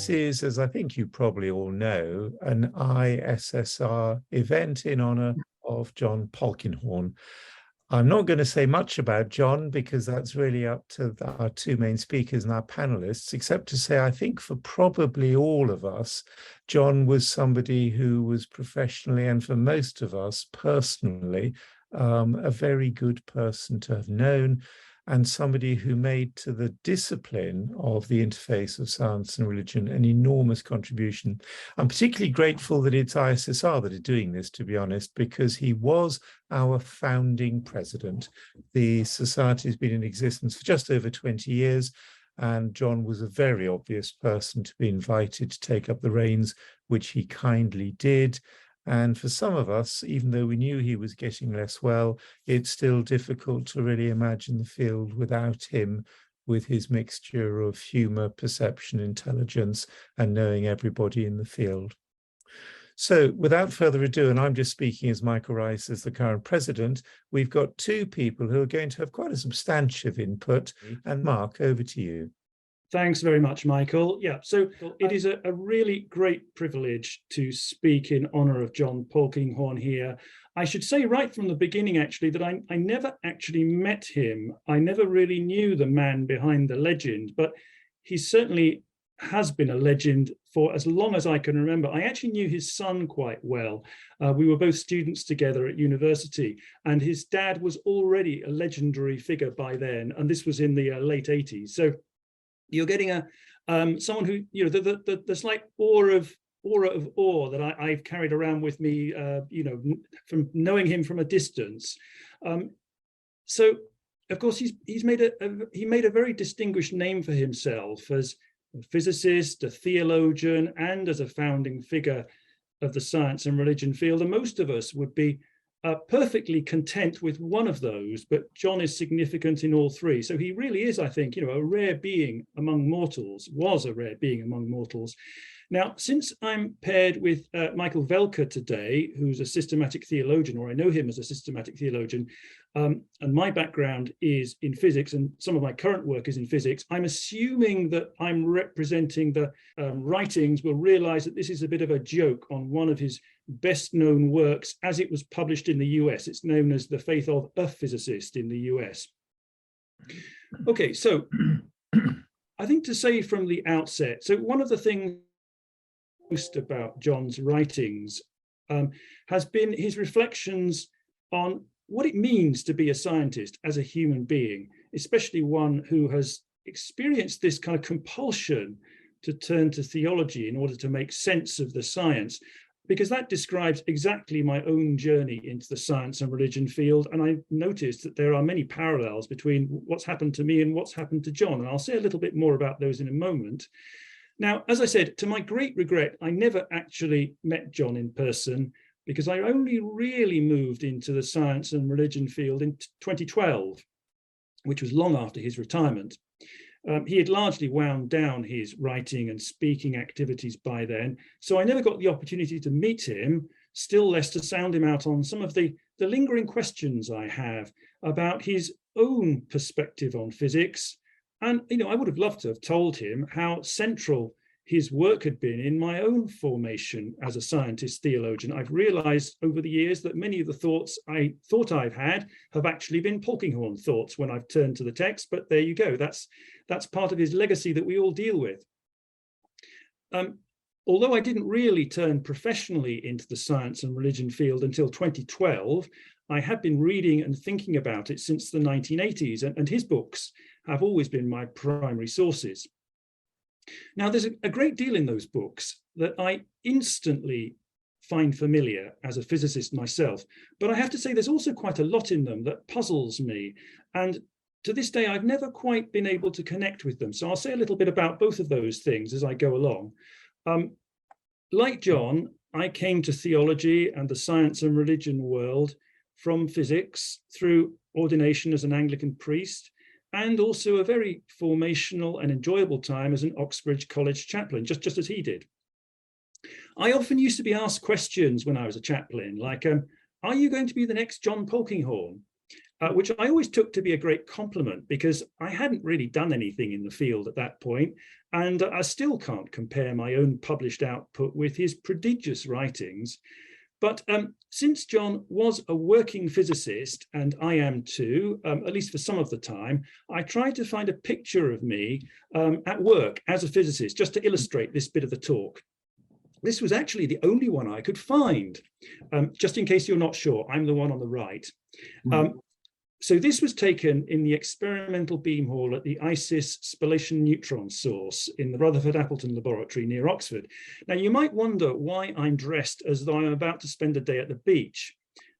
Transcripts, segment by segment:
This is, as I think you probably all know, an ISSR event in honor of John Polkinghorne. I'm not going to say much about John because that's really up to our two main speakers and our panelists, except to say I think for probably all of us, John was somebody who was professionally and for most of us personally, a very good person to have known, and somebody who made to the discipline of the interface of science and religion an enormous contribution. I'm particularly grateful that it's ISSR that is doing this, to be honest, because he was our founding president. The society has been in existence for just over 20 years, and John was a very obvious person to be invited to take up the reins, which he kindly did. And for some of us, even though we knew he was getting less well, it's still difficult to really imagine the field without him, with his mixture of humour, perception, intelligence, and knowing everybody in the field. So without further ado, and I'm just speaking as Michael Rice as the current president, we've got two people who are going to have quite a substantive input. And Mark, over to you. Thanks very much, Michael. Yeah, so it is a really great privilege to speak in honour of John Polkinghorne here. I should say right from the beginning, actually, that I never actually met him. I never really knew the man behind the legend, but he certainly has been a legend for as long as I can remember. I actually knew his son quite well. We were both students together at university, and his dad was already a legendary figure by then, and this was in the late 80s. So you're getting someone who, you know, the slight aura of awe that I've carried around with me, you know, from knowing him from a distance. So, of course, he made a very distinguished name for himself as a physicist, a theologian, and as a founding figure of the science and religion field. And most of us would be perfectly content with one of those, but John is significant in all three. So he really is, I think, you know, a rare being among mortals, was a rare being among mortals. Now, since I'm paired with Michael Velker today, who's a systematic theologian, or I know him as a systematic theologian, and my background is in physics, and some of my current work is in physics, I'm assuming that I'm representing the writings will realize that this is a bit of a joke on one of his best known works as it was published in the US. It's known as The Faith of a Physicist in the US. Okay, so I think to say from the outset, so one of the things most about John's writings has been his reflections on what it means to be a scientist as a human being, especially one who has experienced this kind of compulsion to turn to theology in order to make sense of the science, because that describes exactly my own journey into the science and religion field. And I noticed that there are many parallels between what's happened to me and what's happened to John. And I'll say a little bit more about those in a moment. Now, as I said, to my great regret, I never actually met John in person because I only really moved into the science and religion field in 2012, which was long after his retirement. He had largely wound down his writing and speaking activities by then, so I never got the opportunity to meet him, still less to sound him out on some of the lingering questions I have about his own perspective on physics. And, you know, I would have loved to have told him how central his work had been in my own formation as a scientist theologian. I've realized over the years that many of the thoughts I thought I've had have actually been Polkinghorne thoughts when I've turned to the text, but there you go. That's part of his legacy that we all deal with. Although I didn't really turn professionally into the science and religion field until 2012, I have been reading and thinking about it since the 1980s, and his books have always been my primary sources. Now, there's a great deal in those books that I instantly find familiar as a physicist myself, but I have to say there's also quite a lot in them that puzzles me. And to this day, I've never quite been able to connect with them. So I'll say a little bit about both of those things as I go along. Like John, I came to theology and the science and religion world from physics through ordination as an Anglican priest, and also a very formational and enjoyable time as an Oxbridge College chaplain, just as he did. I often used to be asked questions when I was a chaplain, like, are you going to be the next John Polkinghorne? which I always took to be a great compliment because I hadn't really done anything in the field at that point, and I still can't compare my own published output with his prodigious writings. But since John was a working physicist, and I am too, at least for some of the time, I tried to find a picture of me at work as a physicist, just to illustrate this bit of the talk. This was actually the only one I could find. Just in case you're not sure, I'm the one on the right. So this was taken in the experimental beam hall at the ISIS spallation neutron source in the Rutherford Appleton laboratory near Oxford. Now, you might wonder why I'm dressed as though I'm about to spend a day at the beach.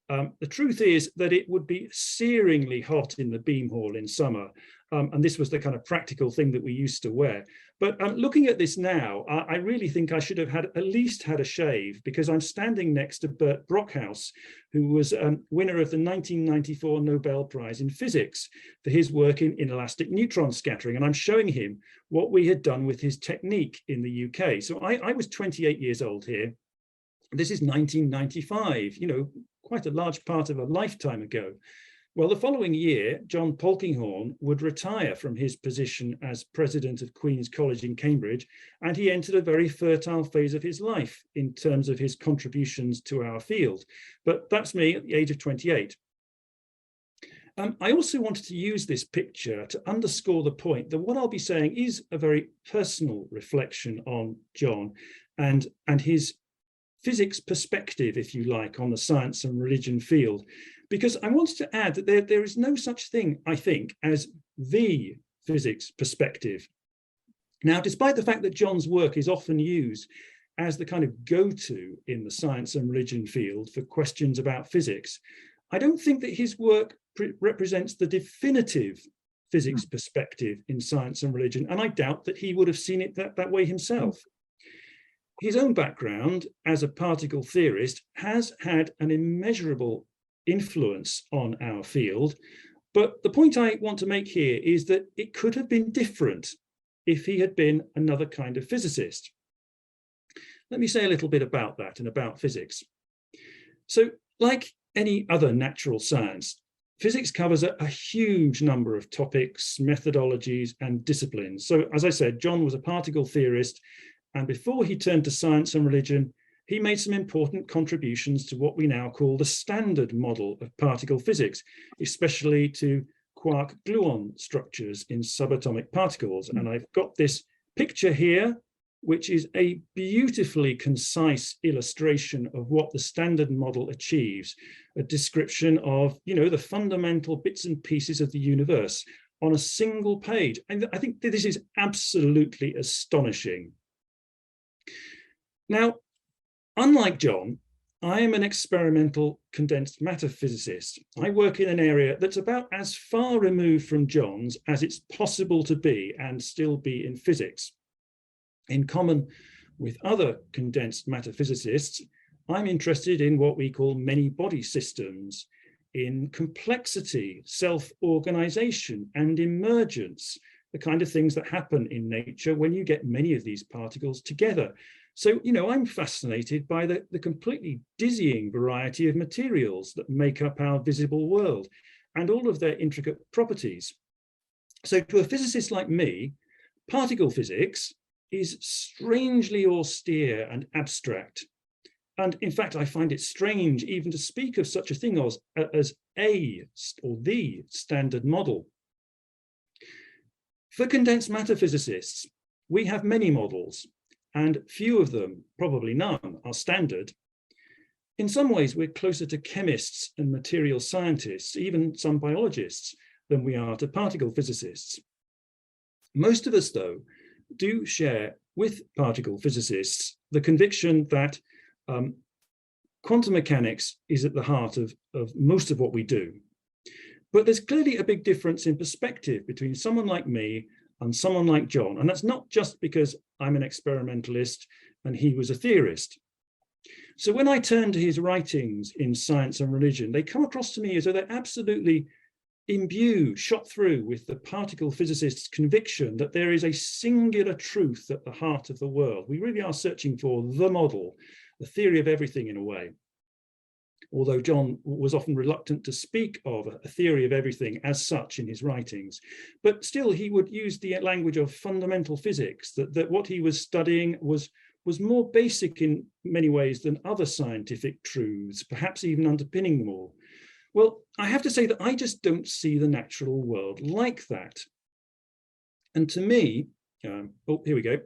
The truth is that it would be searingly hot in the beam hall in summer. And this was the kind of practical thing that we used to wear. But looking at this now, I really think I should have at least had a shave, because I'm standing next to Bert Brockhaus, who was winner of the 1994 Nobel Prize in Physics for his work in inelastic neutron scattering. And I'm showing him what we had done with his technique in the UK. So I was 28 years old here. This is 1995, quite a large part of a lifetime ago. Well, the following year, John Polkinghorne would retire from his position as president of Queen's College in Cambridge, and he entered a very fertile phase of his life in terms of his contributions to our field. But that's me at the age of 28. I also wanted to use this picture to underscore the point that what I'll be saying is a very personal reflection on John and his physics perspective, if you like, on the science and religion field. Because I wanted to add that there is no such thing, I think, as the physics perspective. Now, despite the fact that John's work is often used as the kind of go-to in the science and religion field for questions about physics, I don't think that his work represents the definitive physics perspective in science and religion, and I doubt that he would have seen it that way himself. His own background as a particle theorist has had an immeasurable influence on our field, but the point I want to make here is that it could have been different if he had been another kind of physicist. Let me say a little bit about that and about physics. So, like any other natural science, physics covers a huge number of topics, methodologies, and disciplines. So, as I said, John was a particle theorist, and before he turned to science and religion, he made some important contributions to what we now call the standard model of particle physics, especially to quark-gluon structures in subatomic particles. And I've got this picture here, which is a beautifully concise illustration of what the standard model achieves, a description of, the fundamental bits and pieces of the universe on a single page. And I think this is absolutely astonishing. Now, unlike John, I am an experimental condensed matter physicist. I work in an area that's about as far removed from John's as it's possible to be and still be in physics. In common with other condensed matter physicists, I'm interested in what we call many body systems, in complexity, self-organization, and emergence, the kind of things that happen in nature when you get many of these particles together. So, I'm fascinated by the completely dizzying variety of materials that make up our visible world and all of their intricate properties. So to a physicist like me, particle physics is strangely austere and abstract. And in fact, I find it strange even to speak of such a thing as the standard model. For condensed matter physicists, we have many models, and few of them, probably none, are standard. In some ways, we're closer to chemists and material scientists, even some biologists, than we are to particle physicists. Most of us, though, do share with particle physicists the conviction that quantum mechanics is at the heart of most of what we do. But there's clearly a big difference in perspective between someone like me and someone like John. And that's not just because I'm an experimentalist and he was a theorist. So when I turn to his writings in science and religion, they come across to me as though they're absolutely imbued, shot through with the particle physicist's conviction that there is a singular truth at the heart of the world. We really are searching for the model, the theory of everything in a way. although John was often reluctant to speak of a theory of everything as such in his writings. But still, he would use the language of fundamental physics, that what he was studying was more basic in many ways than other scientific truths, perhaps even underpinning them all. Well, I have to say that I just don't see the natural world like that. And to me, here we go.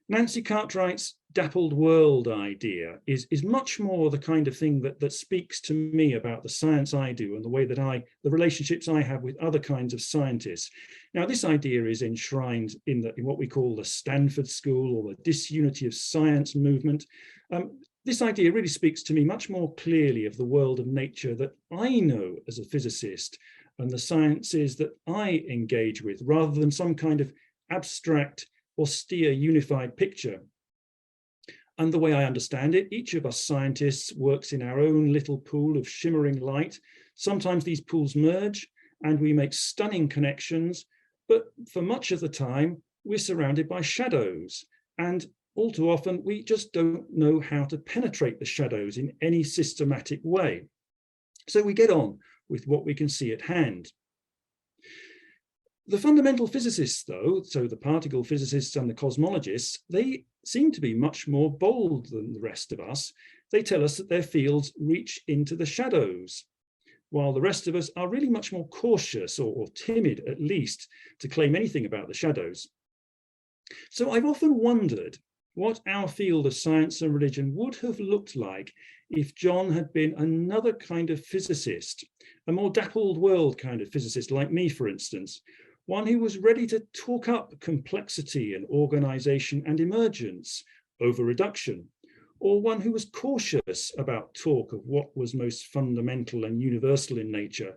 Nancy Cartwright's dappled world idea is much more the kind of thing that speaks to me about the science I do and the way that the relationships I have with other kinds of scientists. Now, this idea is enshrined in what we call the Stanford School or the disunity of science movement. This idea really speaks to me much more clearly of the world of nature that I know as a physicist and the sciences that I engage with, rather than some kind of abstract, austere, unified picture. And the way I understand it, each of us scientists works in our own little pool of shimmering light. Sometimes these pools merge and we make stunning connections, but for much of the time, we're surrounded by shadows. And all too often, we just don't know how to penetrate the shadows in any systematic way. So we get on with what we can see at hand. The fundamental physicists, though, so the particle physicists and the cosmologists, they seem to be much more bold than the rest of us. They tell us that their fields reach into the shadows, while the rest of us are really much more cautious or timid, at least, to claim anything about the shadows. So I've often wondered what our field of science and religion would have looked like if John had been another kind of physicist, a more dappled world kind of physicist like me, for instance, one who was ready to talk up complexity and organization and emergence over reduction, or one who was cautious about talk of what was most fundamental and universal in nature,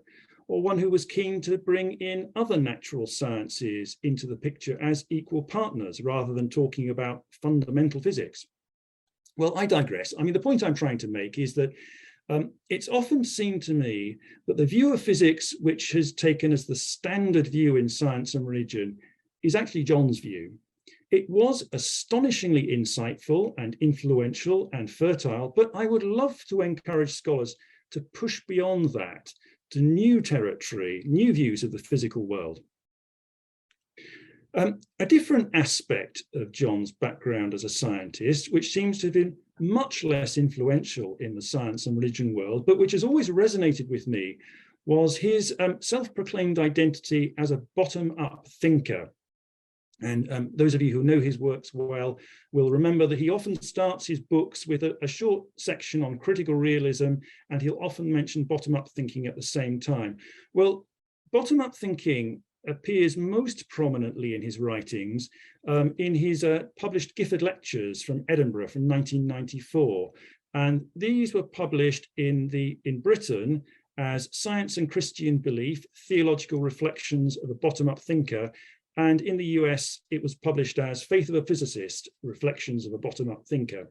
or one who was keen to bring in other natural sciences into the picture as equal partners rather than talking about fundamental physics. Well, I digress. I mean, the point I'm trying to make is that it's often seemed to me that the view of physics, which is taken as the standard view in science and religion, is actually John's view. It was astonishingly insightful and influential and fertile, but I would love to encourage scholars to push beyond that to new territory, new views of the physical world. A different aspect of John's background as a scientist, which seems to have been much less influential in the science and religion world, but which has always resonated with me, was his self-proclaimed identity as a bottom-up thinker. And those of you who know his works well will remember that he often starts his books with a short section on critical realism, and he'll often mention bottom-up thinking at the same time. Well, bottom-up thinking appears most prominently in his writings in his published Gifford Lectures from Edinburgh from 1994. And these were published in Britain as Science and Christian Belief, Theological Reflections of a Bottom-Up Thinker. And in the US, it was published as Faith of a Physicist, Reflections of a Bottom-Up Thinker.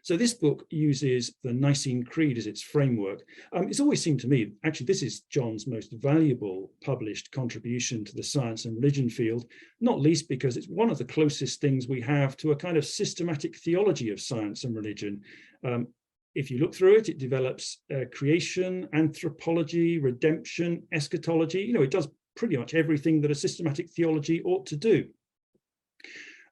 So this book uses the Nicene Creed as its framework. It's always seemed to me, actually, this is John's most valuable published contribution to the science and religion field, not least because it's one of the closest things we have to a kind of systematic theology of science and religion. If you look through it, it develops creation, anthropology, redemption, eschatology. You know, it does pretty much everything that a systematic theology ought to do.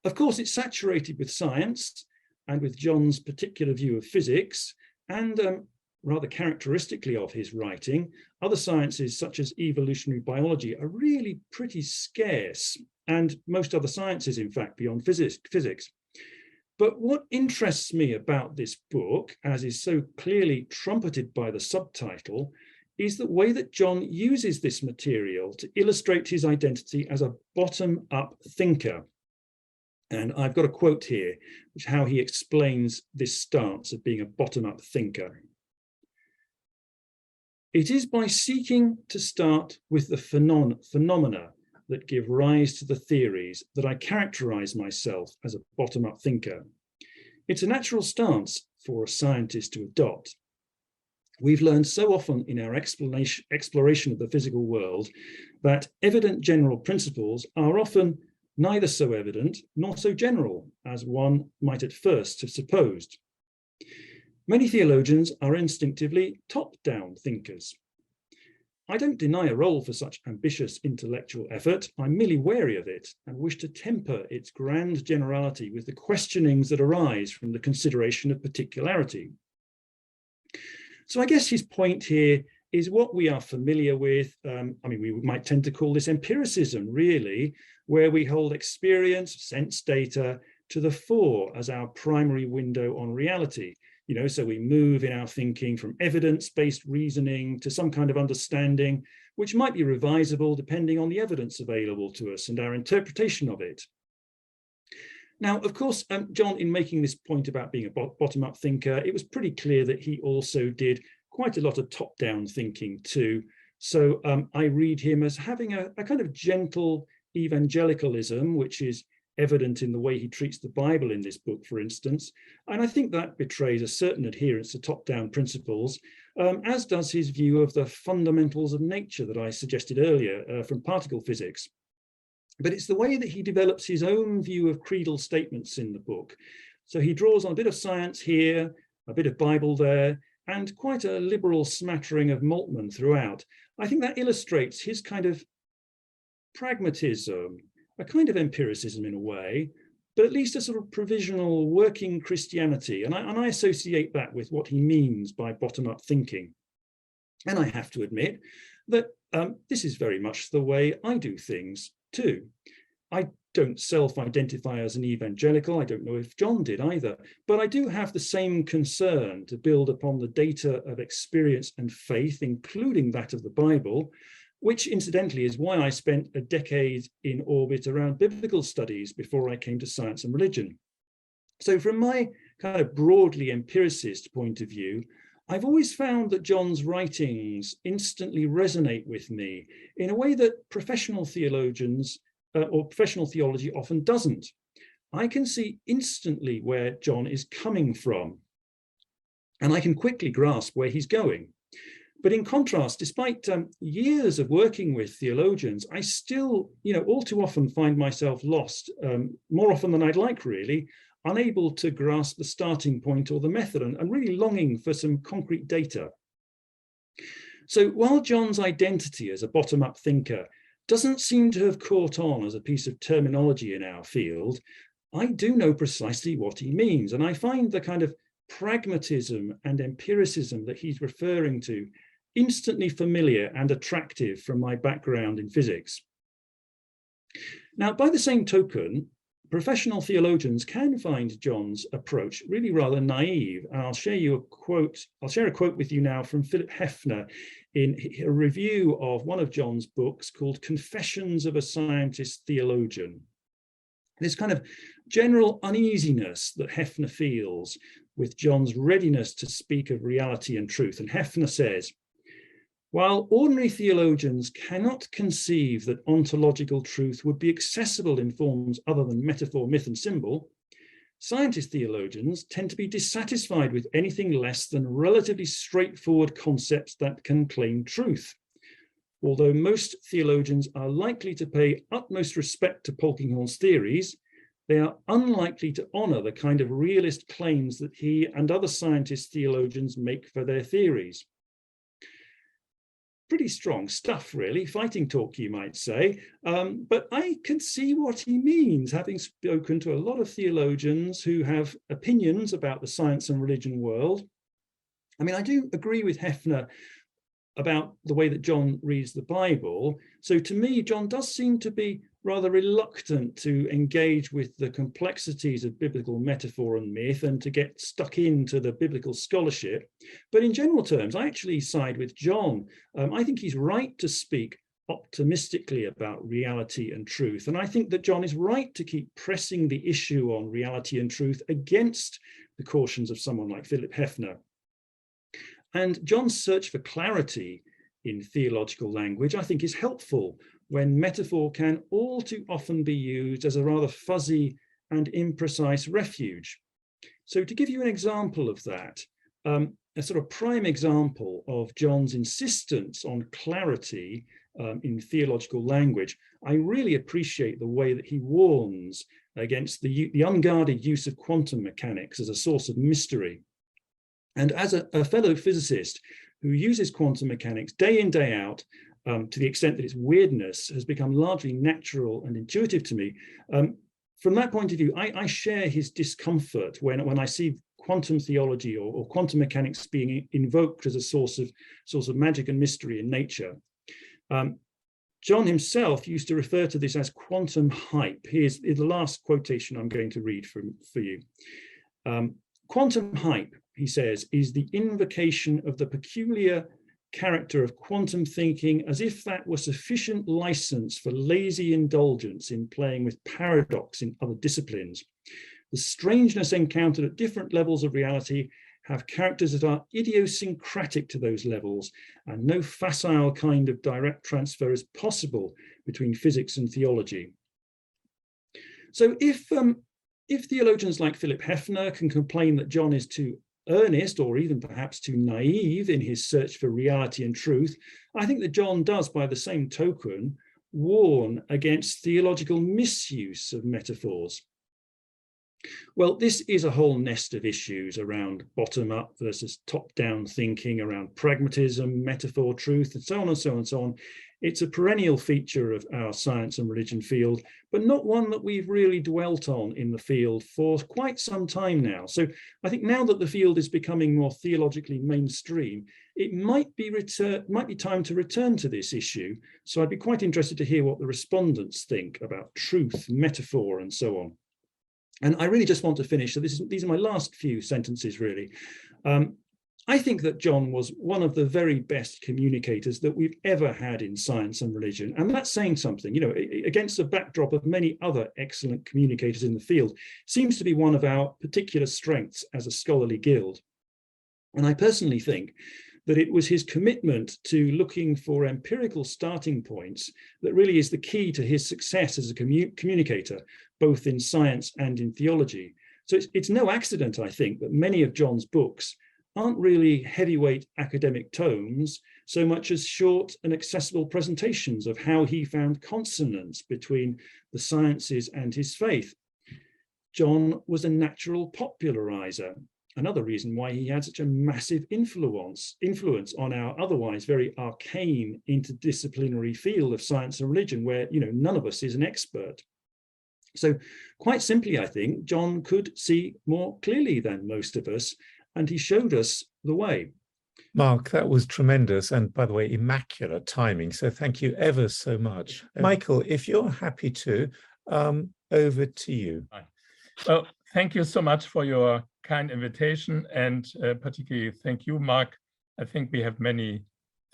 Of course, it's saturated with science and with John's particular view of physics, and rather characteristically of his writing, other sciences such as evolutionary biology are really pretty scarce, and most other sciences, in fact, beyond physics. But what interests me about this book, as is so clearly trumpeted by the subtitle, is the way that John uses this material to illustrate his identity as a bottom-up thinker. And I've got a quote here, which is how he explains this stance of being a bottom-up thinker. It is by seeking to start with the phenomena that give rise to the theories that I characterize myself as a bottom-up thinker. It's a natural stance for a scientist to adopt. We've learned so often in our exploration of the physical world that evident general principles are often neither so evident nor so general as one might at first have supposed. Many theologians are instinctively top-down thinkers. I don't deny a role for such ambitious intellectual effort. I'm merely wary of it and wish to temper its grand generality with the questionings that arise from the consideration of particularity. So I guess his point here is what we are familiar with. We might tend to call this empiricism, really, where we hold experience, sense data to the fore as our primary window on reality. So we move in our thinking from evidence-based reasoning to some kind of understanding, which might be revisable depending on the evidence available to us and our interpretation of it. Now, of course, John, in making this point about being a bottom-up thinker, it was pretty clear that he also did quite a lot of top-down thinking too. So I read him as having a kind of gentle evangelicalism, which is evident in the way he treats the Bible in this book, for instance. And I think that betrays a certain adherence to top-down principles, as does his view of the fundamentals of nature that I suggested earlier from particle physics. But it's the way that he develops his own view of creedal statements in the book. So he draws on a bit of science here, a bit of Bible there, and quite a liberal smattering of Moltmann throughout. I think that illustrates his kind of pragmatism, a kind of empiricism in a way, but at least a sort of provisional working Christianity. And I associate that with what he means by bottom-up thinking. And I have to admit that this is very much the way I do things too. I don't self-identify as an evangelical. I don't know if John did either, but I do have the same concern to build upon the data of experience and faith, including that of the Bible, which incidentally is why I spent a decade in orbit around biblical studies before I came to science and religion. So from my kind of broadly empiricist point of view, I've always found that John's writings instantly resonate with me in a way that professional theologians or professional theology often doesn't. I can see instantly where John is coming from, and I can quickly grasp where he's going. But in contrast, despite years of working with theologians, I still, all too often find myself lost, more often than I'd like, really, unable to grasp the starting point or the method, and really longing for some concrete data. So while John's identity as a bottom-up thinker doesn't seem to have caught on as a piece of terminology in our field, I do know precisely what he means. And I find the kind of pragmatism and empiricism that he's referring to instantly familiar and attractive from my background in physics. Now, by the same token, professional theologians can find John's approach really rather naive. And I'll share a quote with you now from Philip Hefner in a review of one of John's books called Confessions of a Scientist Theologian. This kind of general uneasiness that Hefner feels with John's readiness to speak of reality and truth. And Hefner says, while ordinary theologians cannot conceive that ontological truth would be accessible in forms other than metaphor, myth, and symbol, scientist theologians tend to be dissatisfied with anything less than relatively straightforward concepts that can claim truth. Although most theologians are likely to pay utmost respect to Polkinghorne's theories, they are unlikely to honor the kind of realist claims that he and other scientist theologians make for their theories. Pretty strong stuff, really, fighting talk, you might say. But I can see what he means, having spoken to a lot of theologians who have opinions about the science and religion world. I mean, I do agree with Hefner about the way that John reads the Bible. So to me, John does seem to be rather reluctant to engage with the complexities of biblical metaphor and myth and to get stuck into the biblical scholarship. But in general terms, I actually side with John. I think he's right to speak optimistically about reality and truth. And I think that John is right to keep pressing the issue on reality and truth against the cautions of someone like Philip Hefner. And John's search for clarity in theological language, I think, is helpful when metaphor can all too often be used as a rather fuzzy and imprecise refuge. So to give you an example of that, a sort of prime example of John's insistence on clarity in theological language, I really appreciate the way that he warns against the unguarded use of quantum mechanics as a source of mystery. And as a fellow physicist who uses quantum mechanics day in, day out, to the extent that its weirdness has become largely natural and intuitive to me, from that point of view, I share his discomfort when I see quantum theology or quantum mechanics being invoked as a source of magic and mystery in nature. John himself used to refer to this as quantum hype. Here's the last quotation I'm going to read for you. Quantum hype, he says, is the invocation of the peculiar character of quantum thinking, as if that were sufficient license for lazy indulgence in playing with paradox in other disciplines. The strangeness encountered at different levels of reality have characters that are idiosyncratic to those levels, and no facile kind of direct transfer is possible between physics and theology. So if theologians like Philip Hefner can complain that John is too earnest or even perhaps too naive in his search for reality and truth, I think that John does, by the same token, warn against theological misuse of metaphors. Well, this is a whole nest of issues around bottom-up versus top-down thinking, around pragmatism, metaphor, truth, and so on and so on and so on. It's a perennial feature of our science and religion field, but not one that we've really dwelt on in the field for quite some time now. So I think now that the field is becoming more theologically mainstream, it might be time to return to this issue. So I'd be quite interested to hear what the respondents think about truth, metaphor, and so on. And I really just want to finish. So these are my last few sentences, really. I think that John was one of the very best communicators that we've ever had in science and religion. And that's saying something, you know, against the backdrop of many other excellent communicators in the field, seems to be one of our particular strengths as a scholarly guild. And I personally think that it was his commitment to looking for empirical starting points that really is the key to his success as a communicator, both in science and in theology. So it's no accident, I think, that many of John's books aren't really heavyweight academic tomes, so much as short and accessible presentations of how he found consonance between the sciences and his faith. John was a natural popularizer, another reason why he had such a massive influence on our otherwise very arcane interdisciplinary field of science and religion, where, you know, none of us is an expert. So quite simply, I think John could see more clearly than most of us, and he showed us the way. Mark, that was tremendous. And by the way, immaculate timing. So thank you ever so much. Michael, if you're happy to, over to you. Well, thank you so much for your kind invitation, and particularly thank you, Mark. I think we have many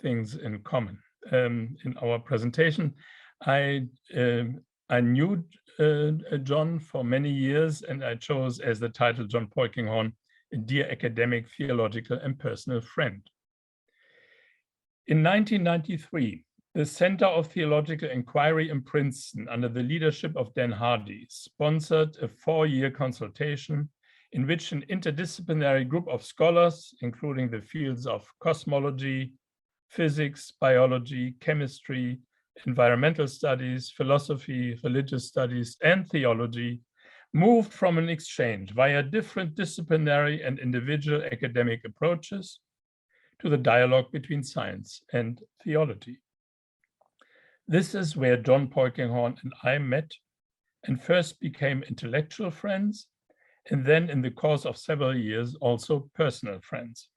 things in common in our presentation. I knew John for many years, and I chose as the title John Polkinghorne, a dear academic, theological, and personal friend. In 1993, the Center of Theological Inquiry in Princeton, under the leadership of Dan Hardy, sponsored a 4-year consultation in which an interdisciplinary group of scholars, including the fields of cosmology, physics, biology, chemistry, environmental studies, philosophy, religious studies, and theology, moved from an exchange via different disciplinary and individual academic approaches to the dialogue between science and theology. This is where John Polkinghorne and I met and first became intellectual friends, and then in the course of several years, also personal friends.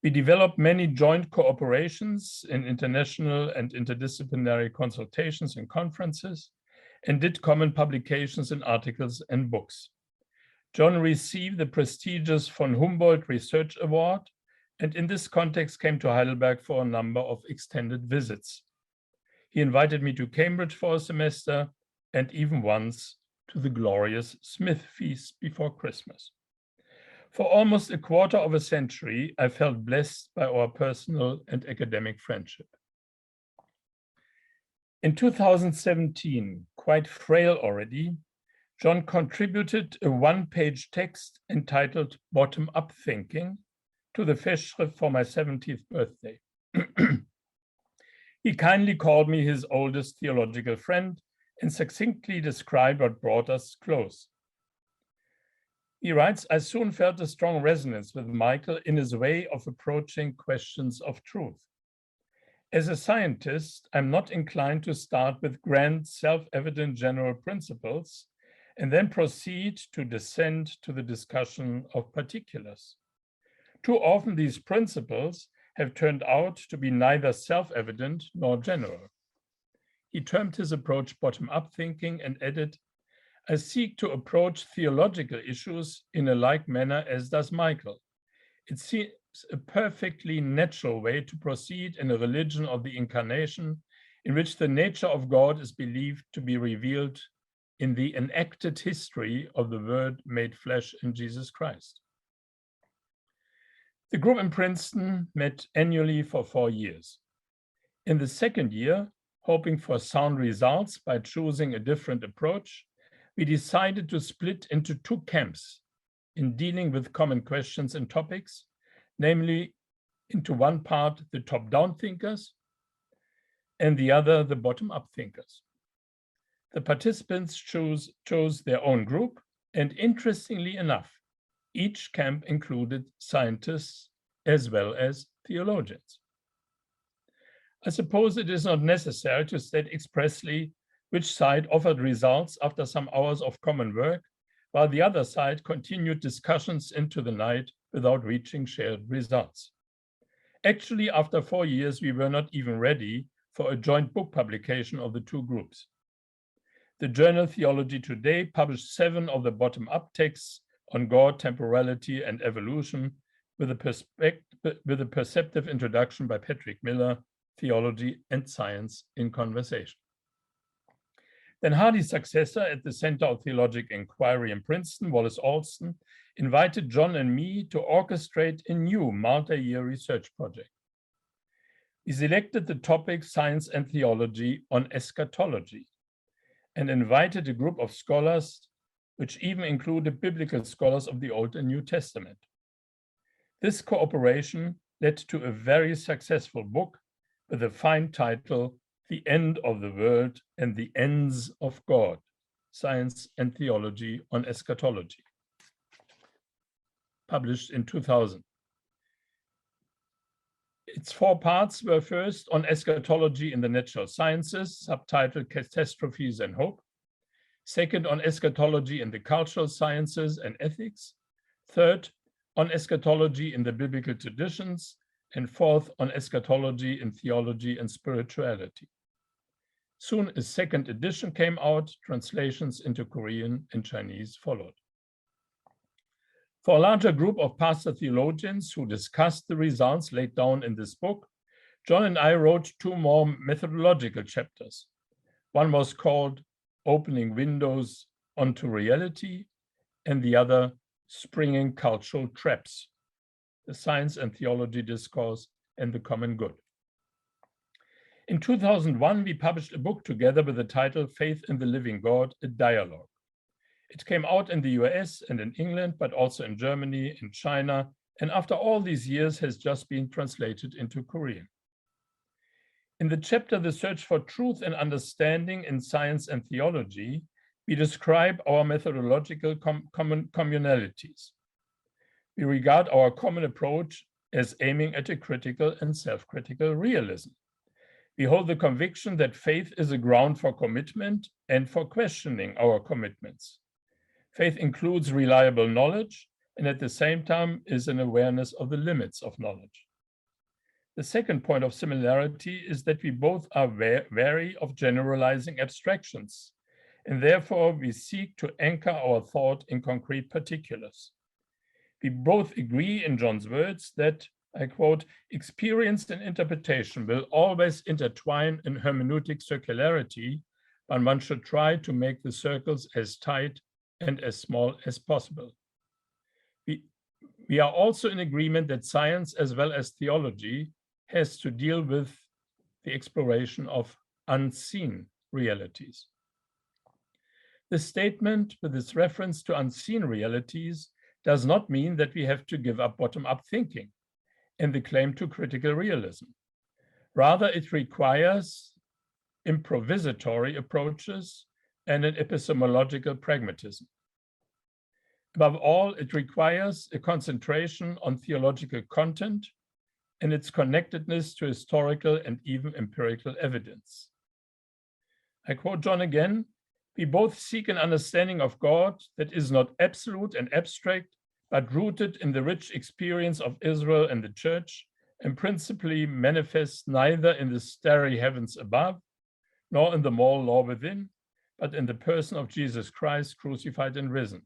We developed many joint cooperations in international and interdisciplinary consultations and conferences, and did common publications in articles and books. John received the prestigious von Humboldt Research Award, and in this context came to Heidelberg for a number of extended visits. He invited me to Cambridge for a semester, and even once to the glorious Smith Feast before Christmas. For almost a quarter of a century, I felt blessed by our personal and academic friendship. In 2017, quite frail already, John contributed a 1-page text entitled Bottom-Up Thinking to the Festschrift for my 70th birthday. He kindly called me his oldest theological friend and succinctly described what brought us close. He writes, I soon felt a strong resonance with Michael in his way of approaching questions of truth. As a scientist, I'm not inclined to start with grand, self-evident general principles and then proceed to descend to the discussion of particulars. Too often these principles have turned out to be neither self-evident nor general. He termed his approach bottom-up thinking and added, I seek to approach theological issues in a like manner as does Michael. It seems a perfectly natural way to proceed in a religion of the incarnation in which the nature of God is believed to be revealed in the enacted history of the Word made flesh in Jesus Christ. The group in Princeton met annually for 4 years. In the second year, hoping for sound results by choosing a different approach, we decided to split into 2 camps in dealing with common questions and topics, namely into one part the top-down thinkers and the other the bottom-up thinkers. The participants chose their own group, and interestingly enough, each camp included scientists as well as theologians. I suppose it is not necessary to state expressly which side offered results after some hours of common work, while the other side continued discussions into the night without reaching shared results. Actually, after 4 years, we were not even ready for a joint book publication of the 2 groups. The journal Theology Today published 7 of the bottom-up texts on God, temporality, and evolution, with a perceptive introduction by Patrick Miller, Theology and Science in Conversation. Then Hardy's successor at the Center of Theological Inquiry in Princeton, Wallace Alston, invited John and me to orchestrate a new multi-year research project. We selected the topic Science and Theology on Eschatology and invited a group of scholars, which even included biblical scholars of the Old and New Testament. This cooperation led to a very successful book with a fine title, The End of the World and the Ends of God, Science and Theology on Eschatology, published in 2000. Its 4 parts were first on eschatology in the natural sciences, subtitled Catastrophes and Hope. Second, on eschatology in the cultural sciences and ethics. Third, on eschatology in the biblical traditions. And fourth, on eschatology in theology and spirituality. Soon a second edition came out, translations into Korean and Chinese followed. For a larger group of pastor theologians who discussed the results laid down in this book, John and I wrote 2 more methodological chapters. One was called Opening Windows onto Reality, and the other Springing Cultural Traps, the Science and Theology Discourse and the Common Good. In 2001, we published a book together with the title Faith in the Living God, a Dialogue. It came out in the US and in England, but also in Germany, in China, and after all these years has just been translated into Korean. In the chapter, The Search for Truth and Understanding in Science and Theology, we describe our methodological communalities. We regard our common approach as aiming at a critical and self-critical realism. We hold the conviction that faith is a ground for commitment and for questioning our commitments. Faith includes reliable knowledge and at the same time is an awareness of the limits of knowledge. The second point of similarity is that we both are wary of generalizing abstractions, and therefore we seek to anchor our thought in concrete particulars. We both agree in John's words that, I quote, experience and interpretation will always intertwine in hermeneutic circularity, but one should try to make the circles as tight and as small as possible. We are also in agreement that science as well as theology has to deal with the exploration of unseen realities. The statement with its reference to unseen realities does not mean that we have to give up bottom-up thinking and the claim to critical realism. Rather, it requires improvisatory approaches and an epistemological pragmatism. Above all, it requires a concentration on theological content and its connectedness to historical and even empirical evidence. I quote John again, "We both seek an understanding of God that is not absolute and abstract, but rooted in the rich experience of Israel and the church, and principally manifests neither in the starry heavens above, nor in the moral law within, but in the person of Jesus Christ crucified and risen.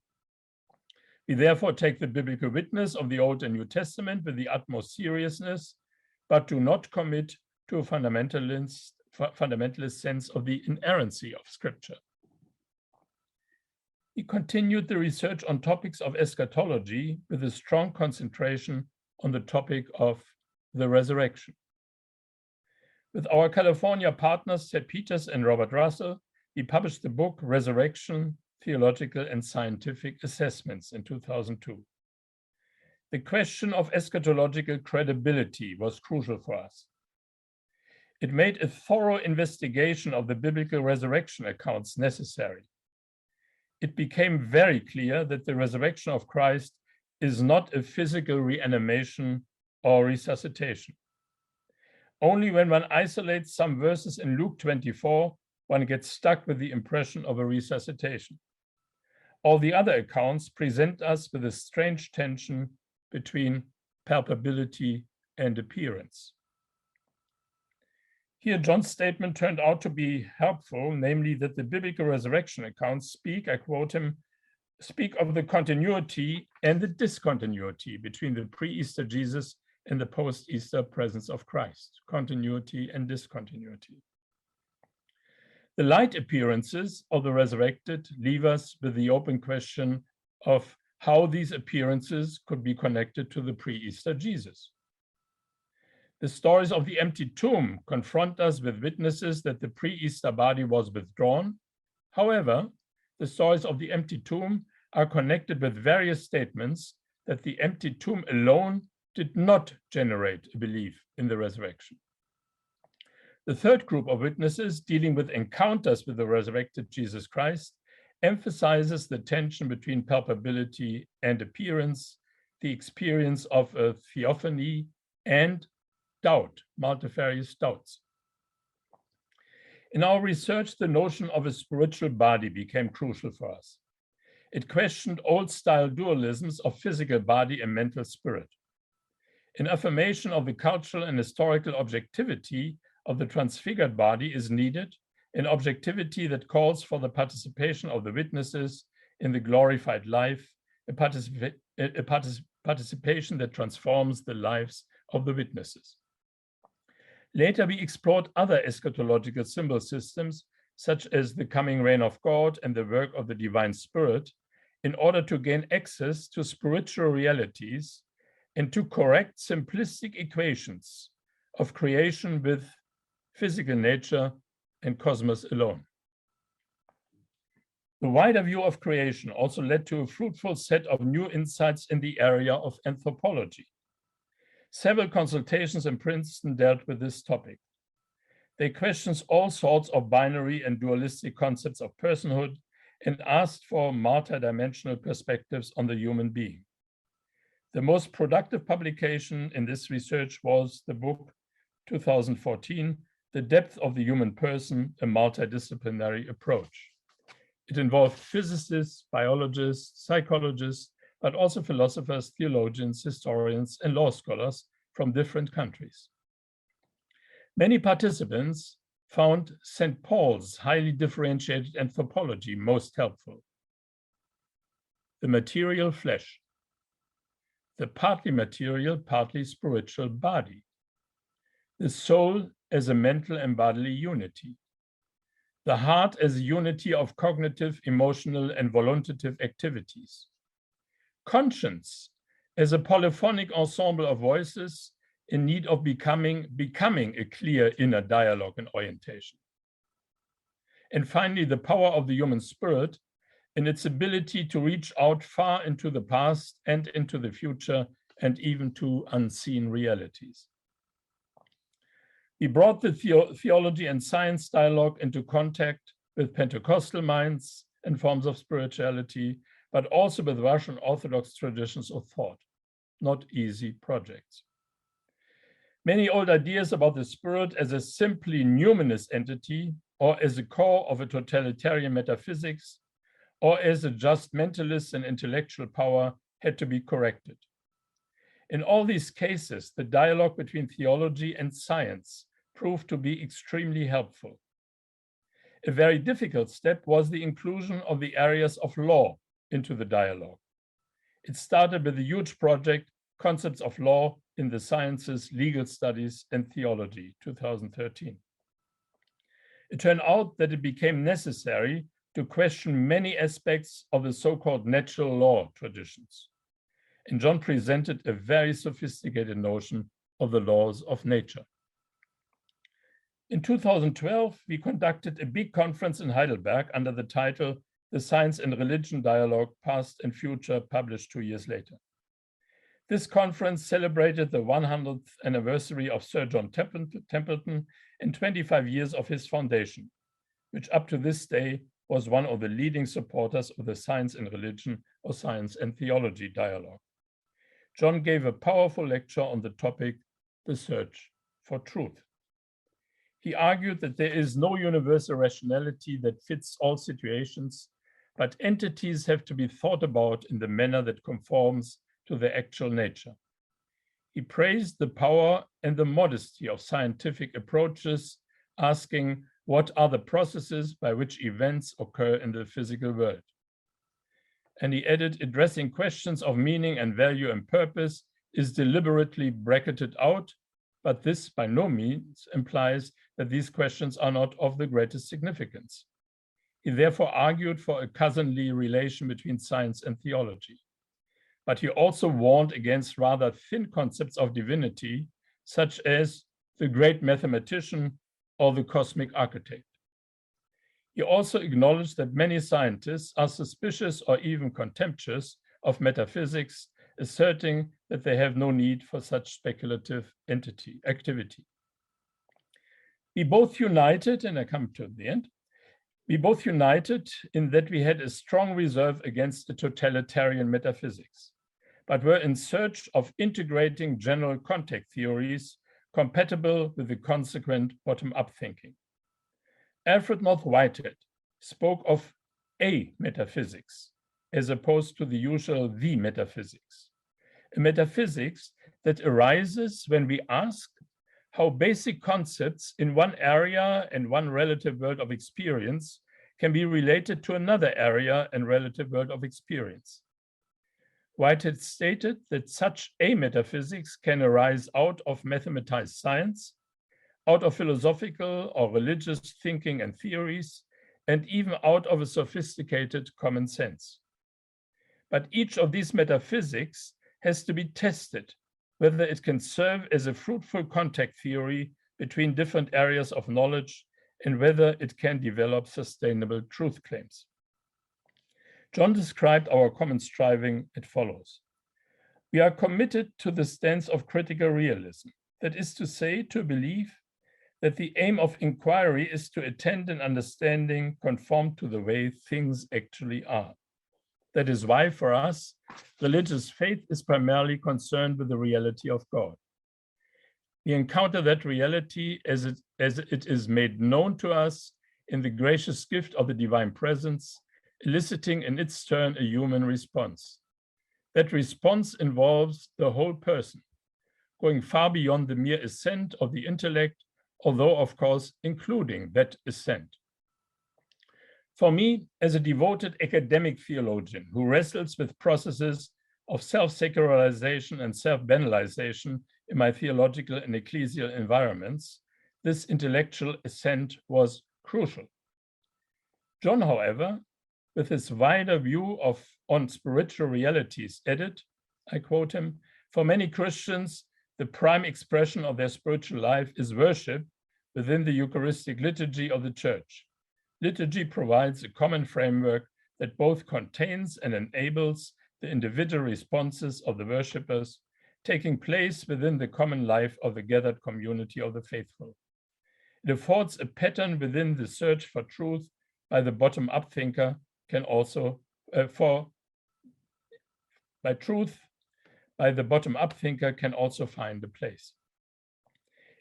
We therefore take the biblical witness of the Old and New Testament with the utmost seriousness, but do not commit to a fundamentalist sense of the inerrancy of Scripture." He continued the research on topics of eschatology with a strong concentration on the topic of the resurrection. With our California partners, Ted Peters and Robert Russell, he published the book Resurrection, Theological and Scientific Assessments in 2002. The question of eschatological credibility was crucial for us. It made a thorough investigation of the biblical resurrection accounts necessary. It became very clear that the resurrection of Christ is not a physical reanimation or resuscitation. Only when one isolates some verses in Luke 24, one gets stuck with the impression of a resuscitation. All the other accounts present us with a strange tension between palpability and appearance. Here, John's statement turned out to be helpful, namely that the biblical resurrection accounts speak, I quote him, speak of the continuity and the discontinuity between the pre-Easter Jesus and the post-Easter presence of Christ, continuity and discontinuity. The light appearances of the resurrected leave us with the open question of how these appearances could be connected to the pre-Easter Jesus. The stories of the empty tomb confront us with witnesses that the pre-Easter body was withdrawn. However, the stories of the empty tomb are connected with various statements that the empty tomb alone did not generate a belief in the resurrection. The third group of witnesses, dealing with encounters with the resurrected Jesus Christ, emphasizes the tension between palpability and appearance, the experience of a theophany, and doubt, multifarious doubts. In our research, the notion of a spiritual body became crucial for us. It questioned old-style dualisms of physical body and mental spirit. An affirmation of the cultural and historical objectivity of the transfigured body is needed, an objectivity that calls for the participation of the witnesses in the glorified life, a participation that transforms the lives of the witnesses. Later, we explored other eschatological symbol systems, such as the coming reign of God and the work of the divine spirit, in order to gain access to spiritual realities and to correct simplistic equations of creation with physical nature and cosmos alone. The wider view of creation also led to a fruitful set of new insights in the area of anthropology. Several consultations in Princeton dealt with this topic. They questioned all sorts of binary and dualistic concepts of personhood and asked for multidimensional perspectives on the human being. The most productive publication in this research was the book 2014, The Depth of the Human Person, a Multidisciplinary Approach. It involved physicists, biologists, psychologists, but also philosophers, theologians, historians, and law scholars from different countries. Many participants found St. Paul's highly differentiated anthropology most helpful. The material flesh, the partly material, partly spiritual body, the soul as a mental and bodily unity, the heart as a unity of cognitive, emotional, and voluntative activities, conscience as a polyphonic ensemble of voices in need of becoming a clear inner dialogue and orientation. And finally, the power of the human spirit in its ability to reach out far into the past and into the future and even to unseen realities. We brought the theology and science dialogue into contact with Pentecostal minds and forms of spirituality, but also with Russian Orthodox traditions of thought. Not easy projects. Many old ideas about the spirit as a simply numinous entity, or as a core of a totalitarian metaphysics, or as a just mentalist and intellectual power, had to be corrected. In all these cases, the dialogue between theology and science proved to be extremely helpful. A very difficult step was the inclusion of the areas of law into the dialogue. It started with a huge project, Concepts of Law in the Sciences, Legal Studies, and Theology, 2013. It turned out that it became necessary to question many aspects of the so-called natural law traditions. And John presented a very sophisticated notion of the laws of nature. In 2012, we conducted a big conference in Heidelberg under the title The Science and Religion Dialogue, Past and Future, published 2 years later. This conference celebrated the 100th anniversary of Sir John Templeton and 25 years of his foundation, which up to this day was one of the leading supporters of the Science and Religion or Science and Theology dialogue. John gave a powerful lecture on the topic, The Search for Truth. He argued that there is no universal rationality that fits all situations, but entities have to be thought about in the manner that conforms to their actual nature. He praised the power and the modesty of scientific approaches, asking what are the processes by which events occur in the physical world. And he added, addressing questions of meaning and value and purpose is deliberately bracketed out, but this by no means implies that these questions are not of the greatest significance. He therefore argued for a cousinly relation between science and theology. But he also warned against rather thin concepts of divinity, such as the great mathematician or the cosmic architect. He also acknowledged that many scientists are suspicious or even contemptuous of metaphysics, asserting that they have no need for such speculative activity. We both united, and I come to the end, we both united in that we had a strong reserve against the totalitarian metaphysics, but were in search of integrating general context theories compatible with the consequent bottom-up thinking. Alfred North Whitehead spoke of a metaphysics as opposed to the usual the metaphysics, a metaphysics that arises when we ask how basic concepts in one area and one relative world of experience can be related to another area and relative world of experience. Whitehead stated that such a metaphysics can arise out of mathematized science, out of philosophical or religious thinking and theories, and even out of a sophisticated common sense. But each of these metaphysics has to be tested, whether it can serve as a fruitful contact theory between different areas of knowledge and whether it can develop sustainable truth claims. John described our common striving as follows. We are committed to the stance of critical realism, that is to say, to believe that the aim of inquiry is to attend an understanding conform to the way things actually are. That is why, for us, religious faith is primarily concerned with the reality of God. We encounter that reality as it is made known to us in the gracious gift of the divine presence, eliciting in its turn a human response. That response involves the whole person, going far beyond the mere assent of the intellect, although, of course, including that assent. For me, as a devoted academic theologian who wrestles with processes of self-secularization and self-banalization in my theological and ecclesial environments, this intellectual assent was crucial. John, however, with his wider view on spiritual realities, added, I quote him, for many Christians, the prime expression of their spiritual life is worship within the Eucharistic liturgy of the Church. Liturgy provides a common framework that both contains and enables the individual responses of the worshippers taking place within the common life of the gathered community of the faithful. It affords a pattern within the search for truth by the bottom-up thinker can also for by truth, by the bottom-up thinker can also find a place.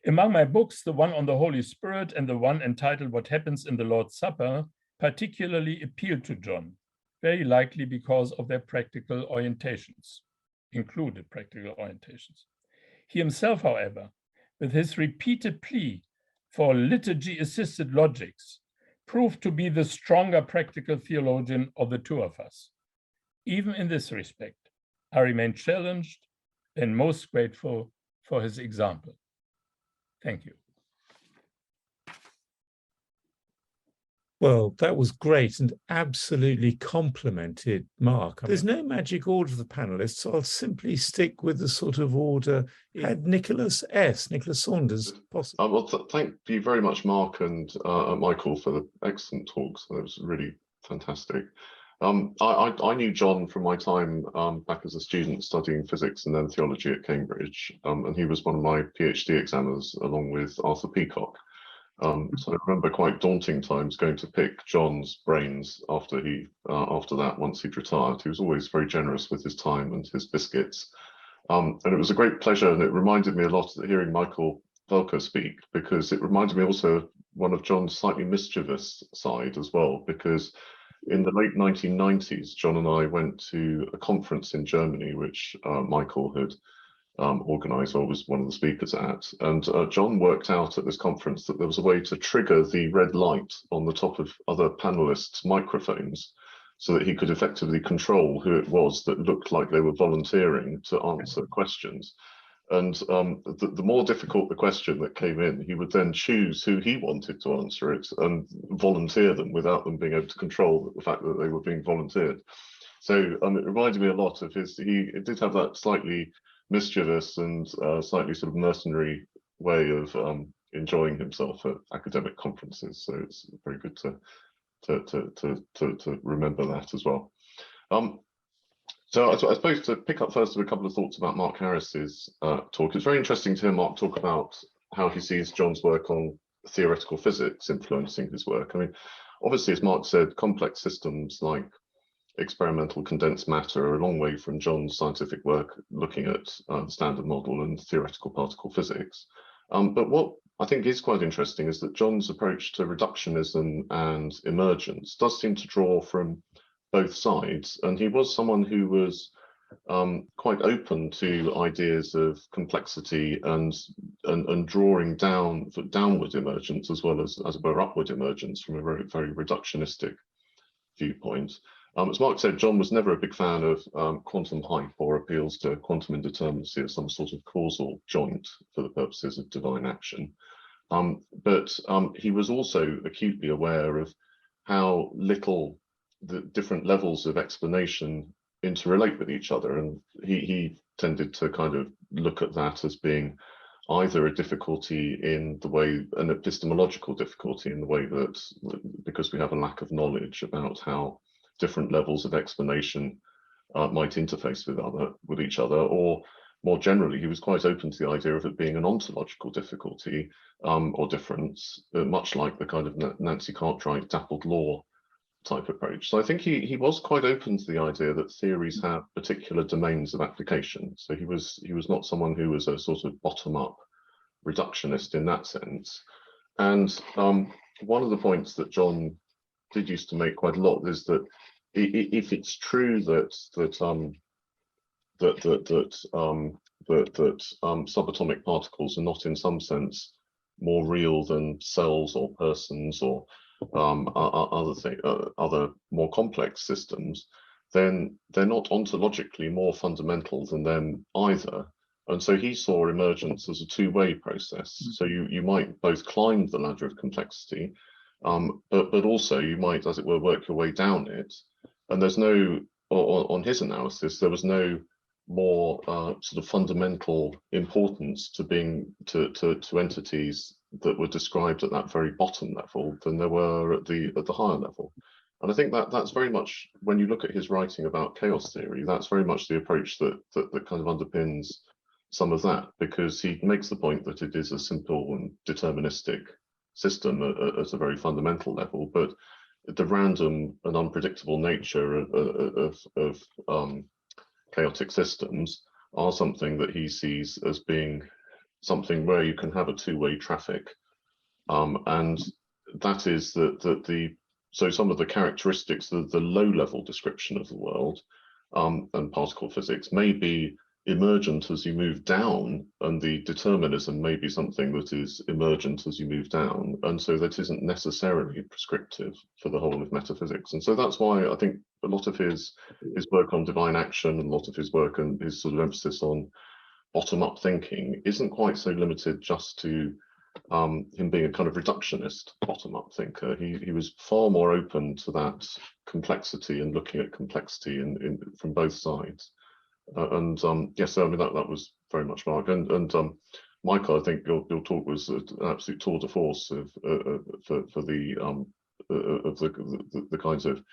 Among my books, the one on the Holy Spirit and the one entitled What Happens in the Lord's Supper particularly appealed to John, very likely because of their practical orientations, included practical orientations. He himself, however, with his repeated plea for liturgy-assisted logics, proved to be the stronger practical theologian of the two of us. Even in this respect, I remain challenged and most grateful for his example. Thank you. Well, that was great and absolutely complimented Mark. There's no magic order for the panelists, so I'll simply stick with the sort of order. Had Nicholas Saunders, possible. Well, thank you very much, Mark and Michael, for the excellent talks. That was really fantastic. I knew John from my time back as a student studying physics and then theology at Cambridge, and he was one of my PhD examiners along with Arthur Peacock. So I remember quite daunting times going to pick John's brains after that, once he'd retired. He was always very generous with his time and his biscuits. And it was a great pleasure, and it reminded me a lot of hearing Michael Velker speak, because it reminded me also of one of John's slightly mischievous side as well, because in the late 1990s, John and I went to a conference in Germany, which Michael had organised, or was one of the speakers at. And John worked out at this conference that there was a way to trigger the red light on the top of other panelists' microphones so that he could effectively control who it was that looked like they were volunteering to answer questions. And the more difficult the question that came in, he would then choose who he wanted to answer it and volunteer them without them being able to control the fact that they were being volunteered. So it reminded me a lot of he did have that slightly mischievous and slightly sort of mercenary way of enjoying himself at academic conferences. So it's very good to remember that as well. So I suppose to pick up first with a couple of thoughts about Mark Harris's talk. It's very interesting to hear Mark talk about how he sees John's work on theoretical physics influencing his work. I mean, obviously, as Mark said, complex systems like experimental condensed matter are a long way from John's scientific work looking at the Standard Model and theoretical particle physics. But what I think is quite interesting is that John's approach to reductionism and emergence does seem to draw from both sides, and he was someone who was quite open to ideas of complexity and drawing downward emergence as well as it were upward emergence from a very, very reductionistic viewpoint. As Mark said, John was never a big fan of quantum hype or appeals to quantum indeterminacy as some sort of causal joint for the purposes of divine action. But he was also acutely aware of how little the different levels of explanation interrelate with each other. And he tended to kind of look at that as being either a difficulty in the way, an epistemological difficulty in the way that, because we have a lack of knowledge about how different levels of explanation might interface with each other, or more generally, he was quite open to the idea of it being an ontological difficulty or difference, much like the kind of Nancy Cartwright dappled law type approach. So I think he was quite open to the idea that theories have particular domains of application. So he was not someone who was a sort of bottom-up reductionist in that sense. And one of the points that John did used to make quite a lot is that if it's true that subatomic particles are not in some sense more real than cells or persons or other more complex systems, then they're not ontologically more fundamental than them either. And so he saw emergence as a two-way process. So you might both climb the ladder of complexity, but also you might, as it were, work your way down it. And there's no, on his analysis, there was no more sort of fundamental importance to to entities that were described at that very bottom level than there were at the higher level. And I think that's very much, when you look at his writing about chaos theory, that's very much the approach that kind of underpins some of that, because he makes the point that it is a simple and deterministic system at a very fundamental level, but the random and unpredictable nature of chaotic systems are something that he sees as being something where you can have a two-way traffic, and that is so some of the characteristics of the low-level description of the world and particle physics may be emergent as you move down, and the determinism may be something that is emergent as you move down, and so that isn't necessarily prescriptive for the whole of metaphysics. And so that's why I think a lot of his work on divine action and a lot of his work and his sort of emphasis on bottom-up thinking isn't quite so limited just to him being a kind of reductionist bottom-up thinker. He was far more open to that complexity and looking at complexity from both sides. Yes, I mean that was very much Mark and Michael. I think your talk was an absolute tour de force for the kinds of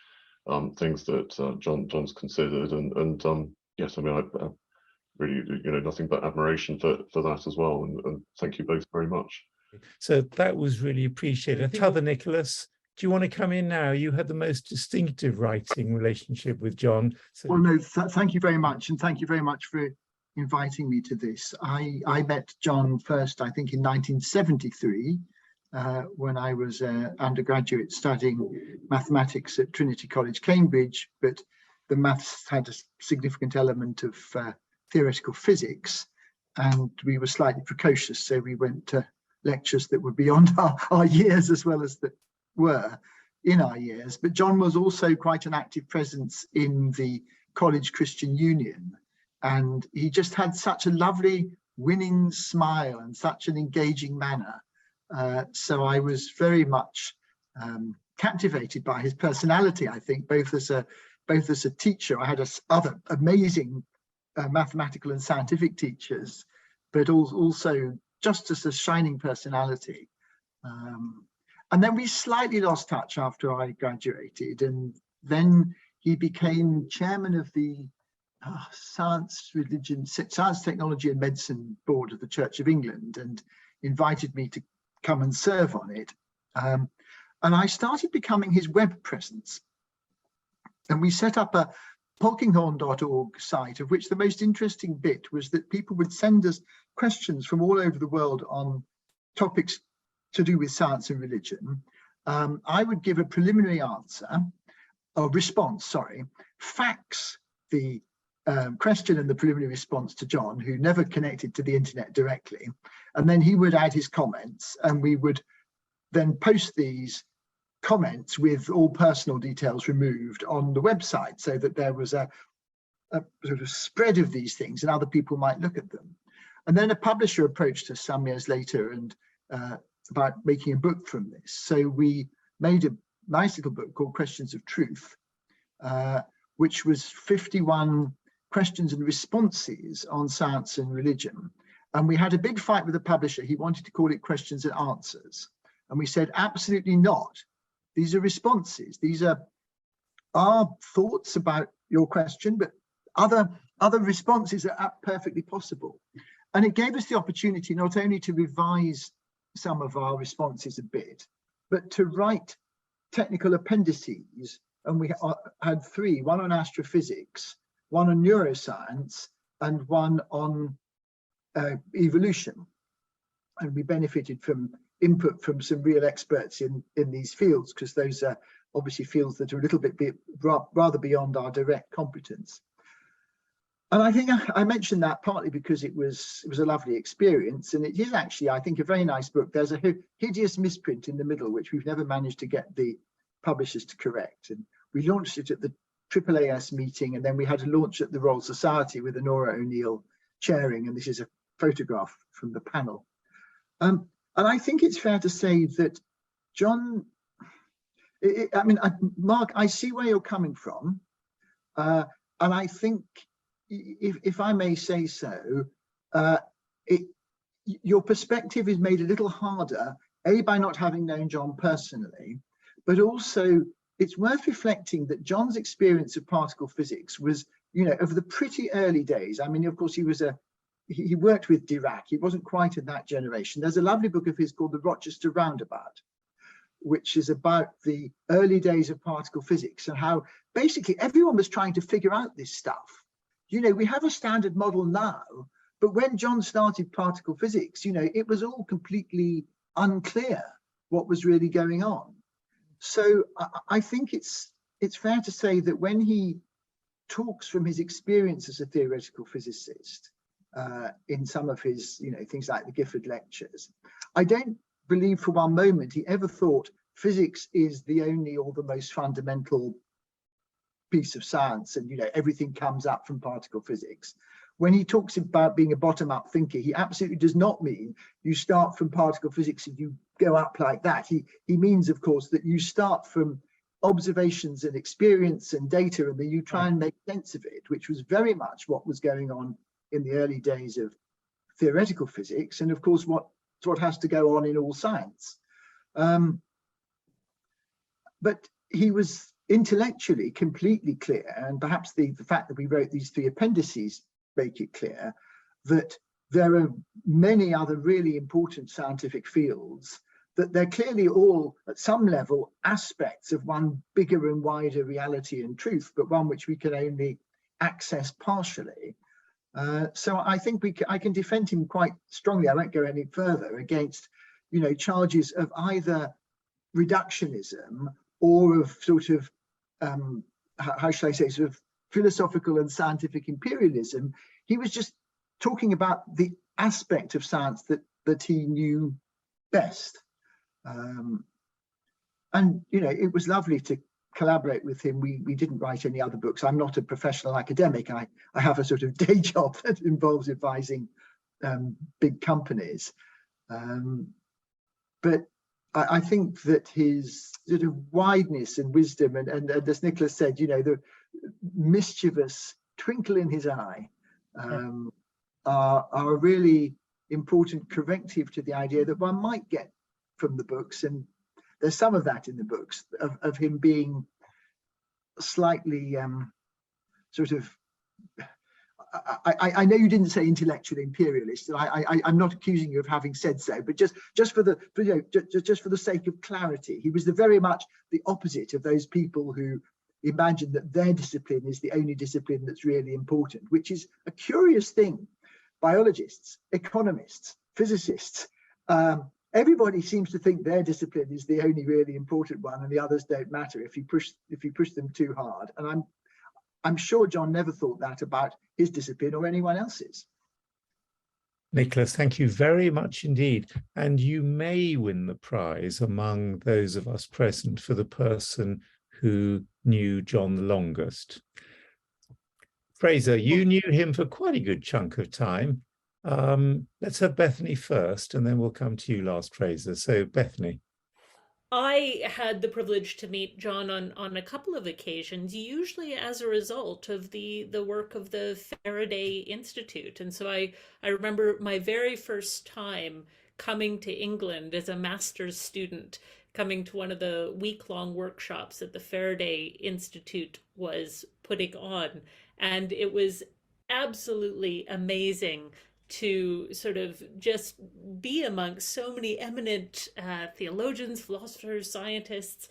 things that John's considered, and yes, I mean I really nothing but admiration for that as well, and thank you both very much. So that was really appreciated. Father Nicholas, do you want to come in now? You had the most distinctive writing relationship with John. So... Well, no, thank you very much. And thank you very much for inviting me to this. I met John first, I think, in 1973, when I was an undergraduate studying mathematics at Trinity College, Cambridge. But the maths had a significant element of theoretical physics, and we were slightly precocious. So we went to lectures that were beyond our years as well as that were in our years. But John was also quite an active presence in the College Christian Union, and he just had such a lovely winning smile and such an engaging manner. So I was very much captivated by his personality, I think, both as a teacher. I had other amazing mathematical and scientific teachers, but also just as a shining personality. And then we slightly lost touch after I graduated, and then he became chairman of the Science, Technology and Medicine Board of the Church of England, and invited me to come and serve on it. And I started becoming his web presence. And we set up a polkinghorne.org site, of which the most interesting bit was that people would send us questions from all over the world on topics to do with science and religion. I would give a preliminary response, fax the question and the preliminary response to John, who never connected to the internet directly. And then he would add his comments, and we would then post these comments with all personal details removed on the website, so that there was a sort of spread of these things and other people might look at them. And then a publisher approached us some years later and about making a book from this. So we made a nice little book called Questions of Truth, which was 51 questions and responses on science and religion. And we had a big fight with the publisher. He wanted to call it Questions and Answers. And we said, absolutely not. These are responses. These are our thoughts about your question, but other responses are perfectly possible. And it gave us the opportunity not only to revise some of our responses a bit, but to write technical appendices. And we had three: one on astrophysics, one on neuroscience, and one on evolution. And we benefited from input from some real experts in these fields, because those are obviously fields that are a little bit rather beyond our direct competence. And I think I mentioned that partly because it was a lovely experience, and it is actually, I think, a very nice book. There's a hideous misprint in the middle, which we've never managed to get the publishers to correct. And we launched it at the AAAS meeting, and then we had a launch at the Royal Society with Honora O'Neill chairing, and this is a photograph from the panel. And I think it's fair to say that John, Mark, I see where you're coming from. And I think, if I may say so, your perspective is made a little harder, A, by not having known John personally, but also it's worth reflecting that John's experience of particle physics was, over the pretty early days. I mean, of course, he worked with Dirac. He wasn't quite in that generation. There's a lovely book of his called The Rochester Roundabout, which is about the early days of particle physics and how basically everyone was trying to figure out this stuff. we have a standard model now, but when John started particle physics, it was all completely unclear what was really going on. So I think it's fair to say that when he talks from his experience as a theoretical physicist in some of his, things like the Gifford lectures, I don't believe for one moment he ever thought physics is the only or the most fundamental piece of science, and everything comes up from particle physics. When he talks about being a bottom-up thinker, he absolutely does not mean you start from particle physics and you go up like that. He means, of course, that you start from observations and experience and data, and then you try and make sense of it, which was very much what was going on in the early days of theoretical physics, and of course what has to go on in all science. But he was intellectually completely clear, and perhaps the fact that we wrote these 3 appendices make it clear that there are many other really important scientific fields, that they're clearly all at some level aspects of one bigger and wider reality and truth, but one which we can only access partially. So I think I can defend him quite strongly. I won't go any further against, charges of either reductionism or of sort of, how shall I say, sort of philosophical and scientific imperialism. He was just talking about the aspect of science that he knew best. And it was lovely to collaborate with him. We didn't write any other books. I'm not a professional academic. I have a sort of day job that involves advising big companies. But I think that his sort of wideness and wisdom, and as Nicholas said, the mischievous twinkle in his eye are a really important corrective to the idea that one might get from the books, and there's some of that in the books, of him being slightly sort of, I know you didn't say intellectual imperialist, and I'm not accusing you of having said so, but just for the sake of clarity, he was very much the opposite of those people who imagine that their discipline is the only discipline that's really important, which is a curious thing. Biologists, economists, physicists, everybody seems to think their discipline is the only really important one, and the others don't matter if you push them too hard. And I'm sure John never thought that about his discipline or anyone else's. Nicholas, thank you very much indeed. And you may win the prize among those of us present for the person who knew John the longest. Fraser, you knew him for quite a good chunk of time. Let's have Bethany first, and then we'll come to you last, Fraser. So, Bethany. I had the privilege to meet John on a couple of occasions, usually as a result of the work of the Faraday Institute. And so I remember my very first time coming to England as a master's student, coming to one of the week-long workshops that the Faraday Institute was putting on. And it was absolutely amazing to sort of just be amongst so many eminent theologians, philosophers, scientists.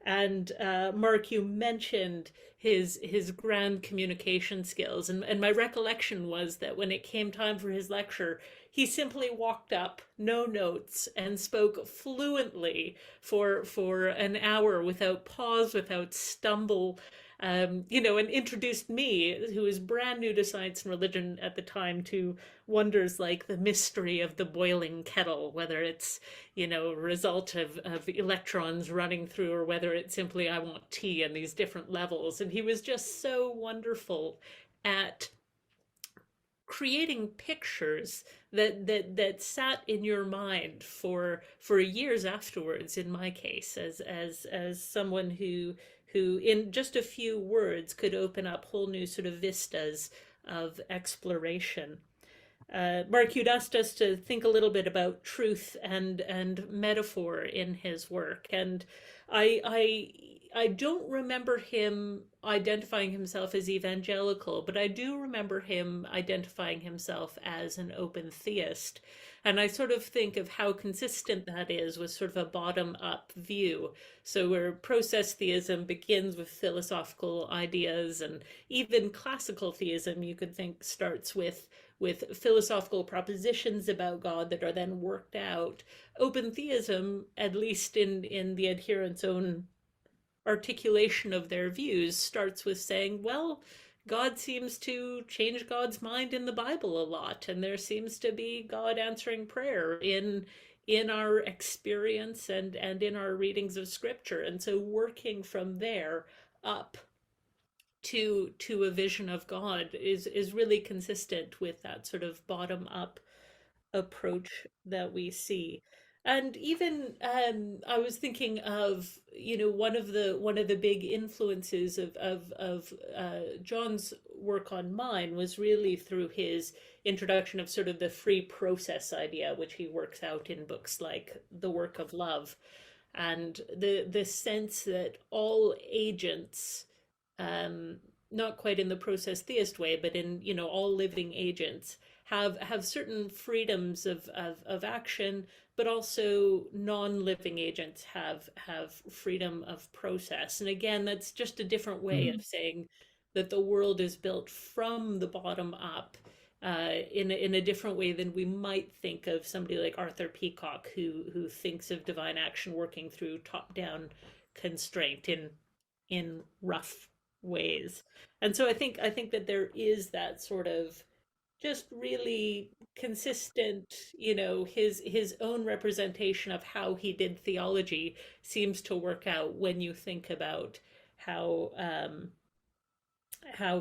And Mark, you mentioned his grand communication skills. And my recollection was that when it came time for his lecture, he simply walked up, no notes, and spoke fluently for an hour without pause, without stumble. And introduced me, who was brand new to science and religion at the time, to wonders like the mystery of the boiling kettle, whether it's, a result of electrons running through, or whether it's simply, I want tea, and these different levels. And he was just so wonderful at creating pictures that sat in your mind for years afterwards, in my case, as someone who in just a few words could open up whole new sort of vistas of exploration. Mark, you'd asked us to think a little bit about truth and metaphor in his work, and I don't remember him identifying himself as evangelical, but I do remember him identifying himself as an open theist. And I sort of think of how consistent that is with sort of a bottom-up view. So where process theism begins with philosophical ideas, and even classical theism, you could think, starts with philosophical propositions about God that are then worked out. Open theism, at least in the adherents' own articulation of their views, starts with saying, well, God seems to change God's mind in the Bible a lot, and there seems to be God answering prayer in our experience and in our readings of Scripture. And so working from there up to a vision of God is really consistent with that sort of bottom-up approach that we see. And even I was thinking of, one of the big influences of John's work on mine was really through his introduction of sort of the free process idea, which he works out in books like The Work of Love, and the sense that all agents, not quite in the process theist way, but in all living agents have certain freedoms of action, but also non-living agents have freedom of process. And again, that's just a different way of saying that the world is built from the bottom up, in a different way than we might think of somebody like Arthur Peacock, who thinks of divine action working through top-down constraint in rough ways. And so I think that there is that sort of just really consistent, his own representation of how he did theology seems to work out when you think about how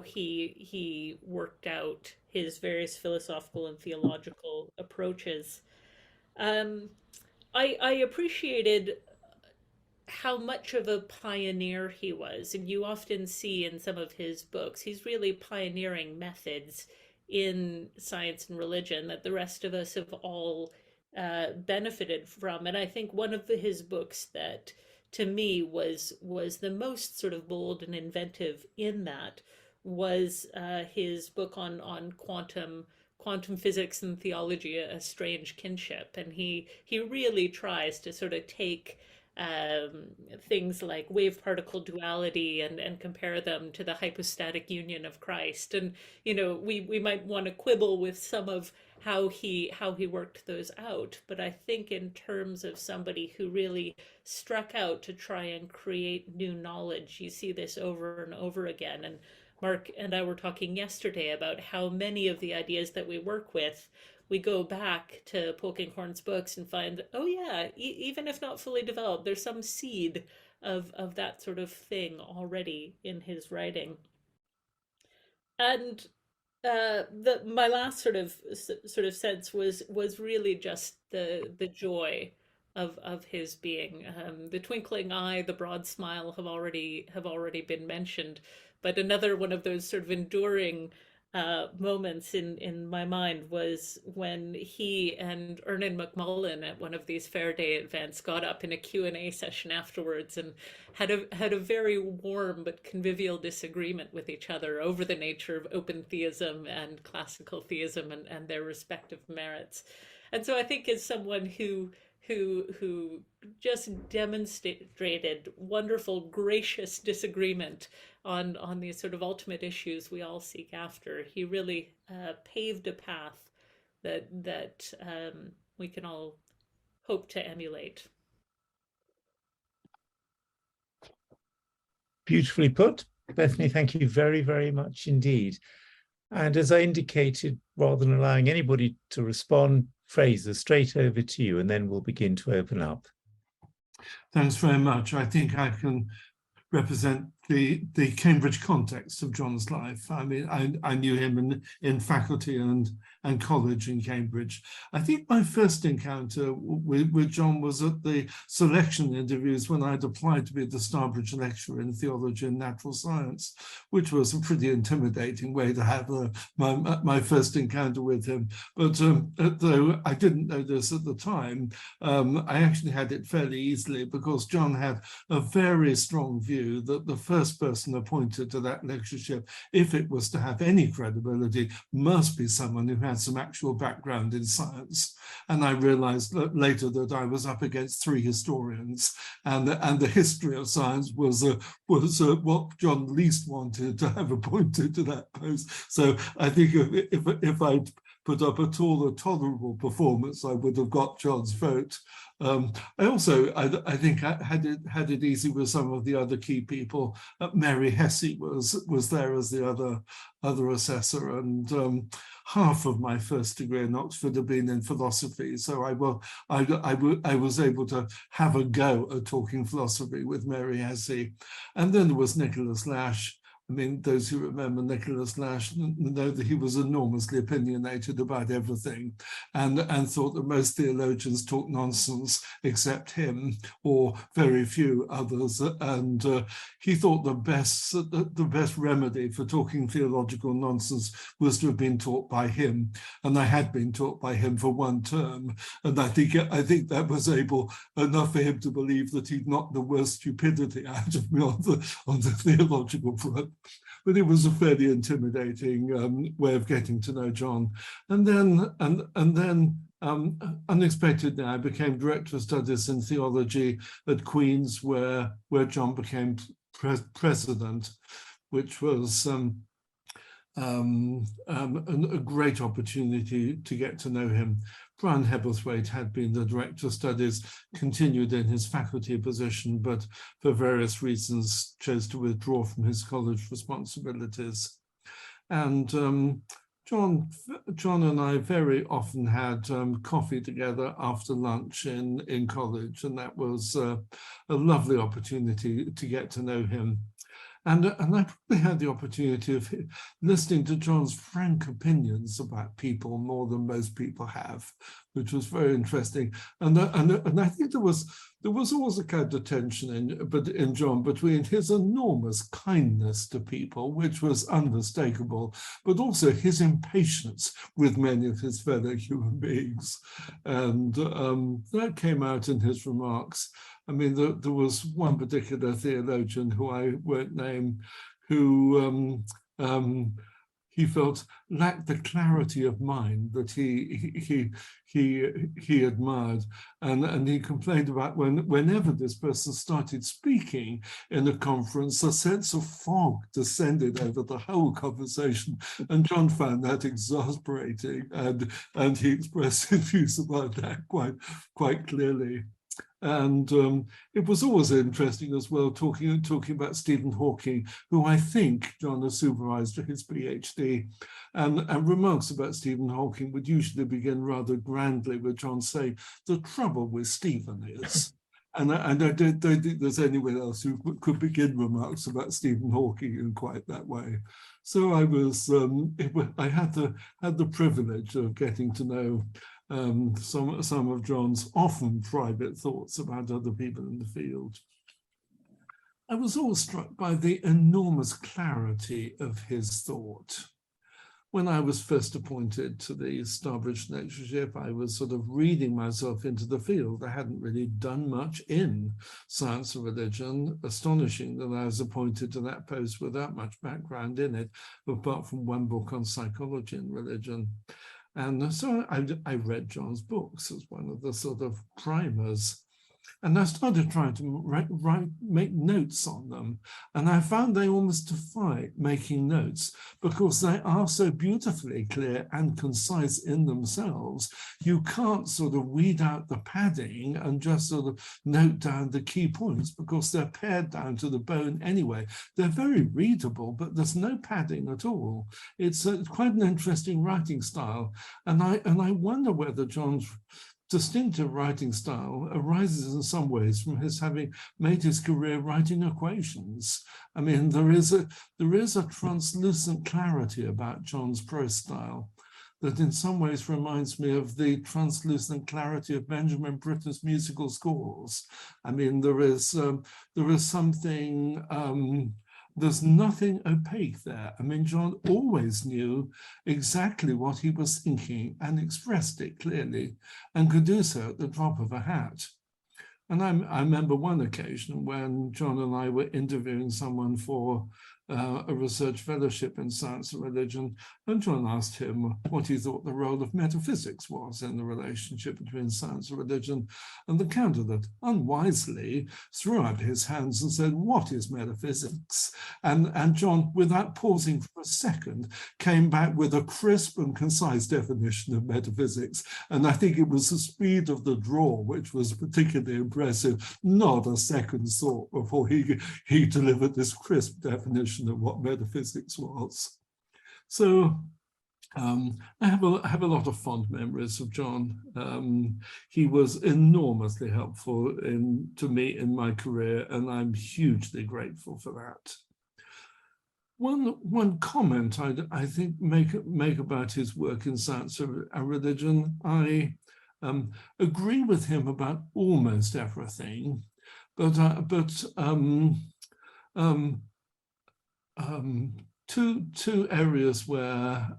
he worked out his various philosophical and theological approaches. I appreciated how much of a pioneer he was, and you often see in some of his books, he's really pioneering methods in science and religion that the rest of us have all benefited from. And I think one of his books that to me was the most sort of bold and inventive in that was his book on quantum physics and theology, A Strange Kinship. And he really tries to sort of take things like wave particle duality and compare them to the hypostatic union of Christ. And we might want to quibble with some of how he worked those out, but I think in terms of somebody who really struck out to try and create new knowledge, you see this over and over again. And Mark and I were talking yesterday about how many of the ideas that we work with, we go back to Polkinghorne's books and find, oh yeah, even if not fully developed, there's some seed of that sort of thing already in his writing. And my last sort of sense was really just the joy of his being. The twinkling eye, the broad smile have already been mentioned, but another one of those sort of enduring moments in my mind was when he and Ernan McMullen at one of these Faraday events got up in a Q&A session afterwards and had a very warm but convivial disagreement with each other over the nature of open theism and classical theism and their respective merits. And so I think as someone who just demonstrated wonderful, gracious disagreement on these sort of ultimate issues we all seek after, he really paved a path that we can all hope to emulate. Beautifully put, Bethany. Thank you very, very much indeed. And as I indicated, rather than allowing anybody to respond, Fraser, straight over to you, and then we'll begin to open up. Thanks very much. I think I can represent the Cambridge context of John's life. I mean, I knew him in faculty and college in Cambridge. I think my first encounter with John was at the selection interviews when I'd applied to be the Starbridge lecturer in theology and natural science, which was a pretty intimidating way to have my first encounter with him. But though I didn't know this at the time, I actually had it fairly easily because John had a very strong view that the first person appointed to that lectureship, if it was to have any credibility, must be someone who had some actual background in science. And I realized later that I was up against 3 historians, and the history of science was what John least wanted to have appointed to that post. So I think if I'd put up at all a tolerable performance, I would have got John's vote. I think I had it easy with some of the other key people. Mary Hesse was there as the other assessor, and half of my first degree in Oxford had been in philosophy, so I was able to have a go at talking philosophy with Mary Hesse. And then there was Nicholas Lash. I mean, those who remember Nicholas Lash know that he was enormously opinionated about everything, and thought that most theologians talk nonsense except him or very few others. And he thought the best remedy for talking theological nonsense was to have been taught by him. And I had been taught by him for 1 term, and I think that was enough for him to believe that he'd knocked the worst stupidity out of me on the theological front. But it was a fairly intimidating way of getting to know John. And then unexpectedly, I became Director of Studies in Theology at Queen's, where John became president, which was a great opportunity to get to know him. Brian Hebblethwaite had been the Director of Studies, continued in his faculty position, but for various reasons chose to withdraw from his college responsibilities. And John and I very often had coffee together after lunch in college, and that was a lovely opportunity to get to know him. And I probably had the opportunity of listening to John's frank opinions about people more than most people have, which was very interesting. And I think there was always a kind of tension in John between his enormous kindness to people, which was unmistakable, but also his impatience with many of his fellow human beings. And that came out in his remarks. I mean, there was one particular theologian who I won't name, who he felt lacked the clarity of mind that he admired, and he complained about whenever this person started speaking in a conference, a sense of fog descended over the whole conversation, and John found that exasperating, and he expressed his views about that quite clearly. And it was always interesting as well talking about Stephen Hawking, who I think John has supervised his PhD. And remarks about Stephen Hawking would usually begin rather grandly with John saying, "The trouble with Stephen is." And I don't think there's anyone else who could begin remarks about Stephen Hawking in quite that way. So I was, I had the privilege of getting to know some of John's often private thoughts about other people in the field. I was always struck by the enormous clarity of his thought. When I was first appointed to the Starbridge lectureship, I was sort of reading myself into the field. I hadn't really done much in science and religion. Astonishing that I was appointed to that post without much background in it, apart from one book on psychology and religion. And so I read John's books as one of the sort of primers. And I started trying to make notes on them. And I found they almost defy making notes because they are so beautifully clear and concise in themselves. You can't sort of weed out the padding and just sort of note down the key points because they're pared down to the bone anyway. They're very readable, but there's no padding at all. It's quite an interesting writing style. And I wonder whether John's distinctive writing style arises in some ways from his having made his career writing equations. I mean, there is a translucent clarity about John's prose style that in some ways reminds me of the translucent clarity of Benjamin Britten's musical scores. I mean, there is something. There's nothing opaque there. I mean, John always knew exactly what he was thinking and expressed it clearly and could do so at the drop of a hat. And I remember one occasion when John and I were interviewing someone for a research fellowship in science and religion, and John asked him what he thought the role of metaphysics was in the relationship between science and religion. And the candidate unwisely threw up his hands and said, "What is metaphysics?" And John, without pausing for a second, came back with a crisp and concise definition of metaphysics. And I think it was the speed of the draw which was particularly impressive, not a second's thought before he delivered this crisp definition of what metaphysics was. So I have a lot of fond memories of John. He was enormously helpful to me in my career, and I'm hugely grateful for that. One comment I think make about his work in science and religion, I agree with him about almost everything, but two areas where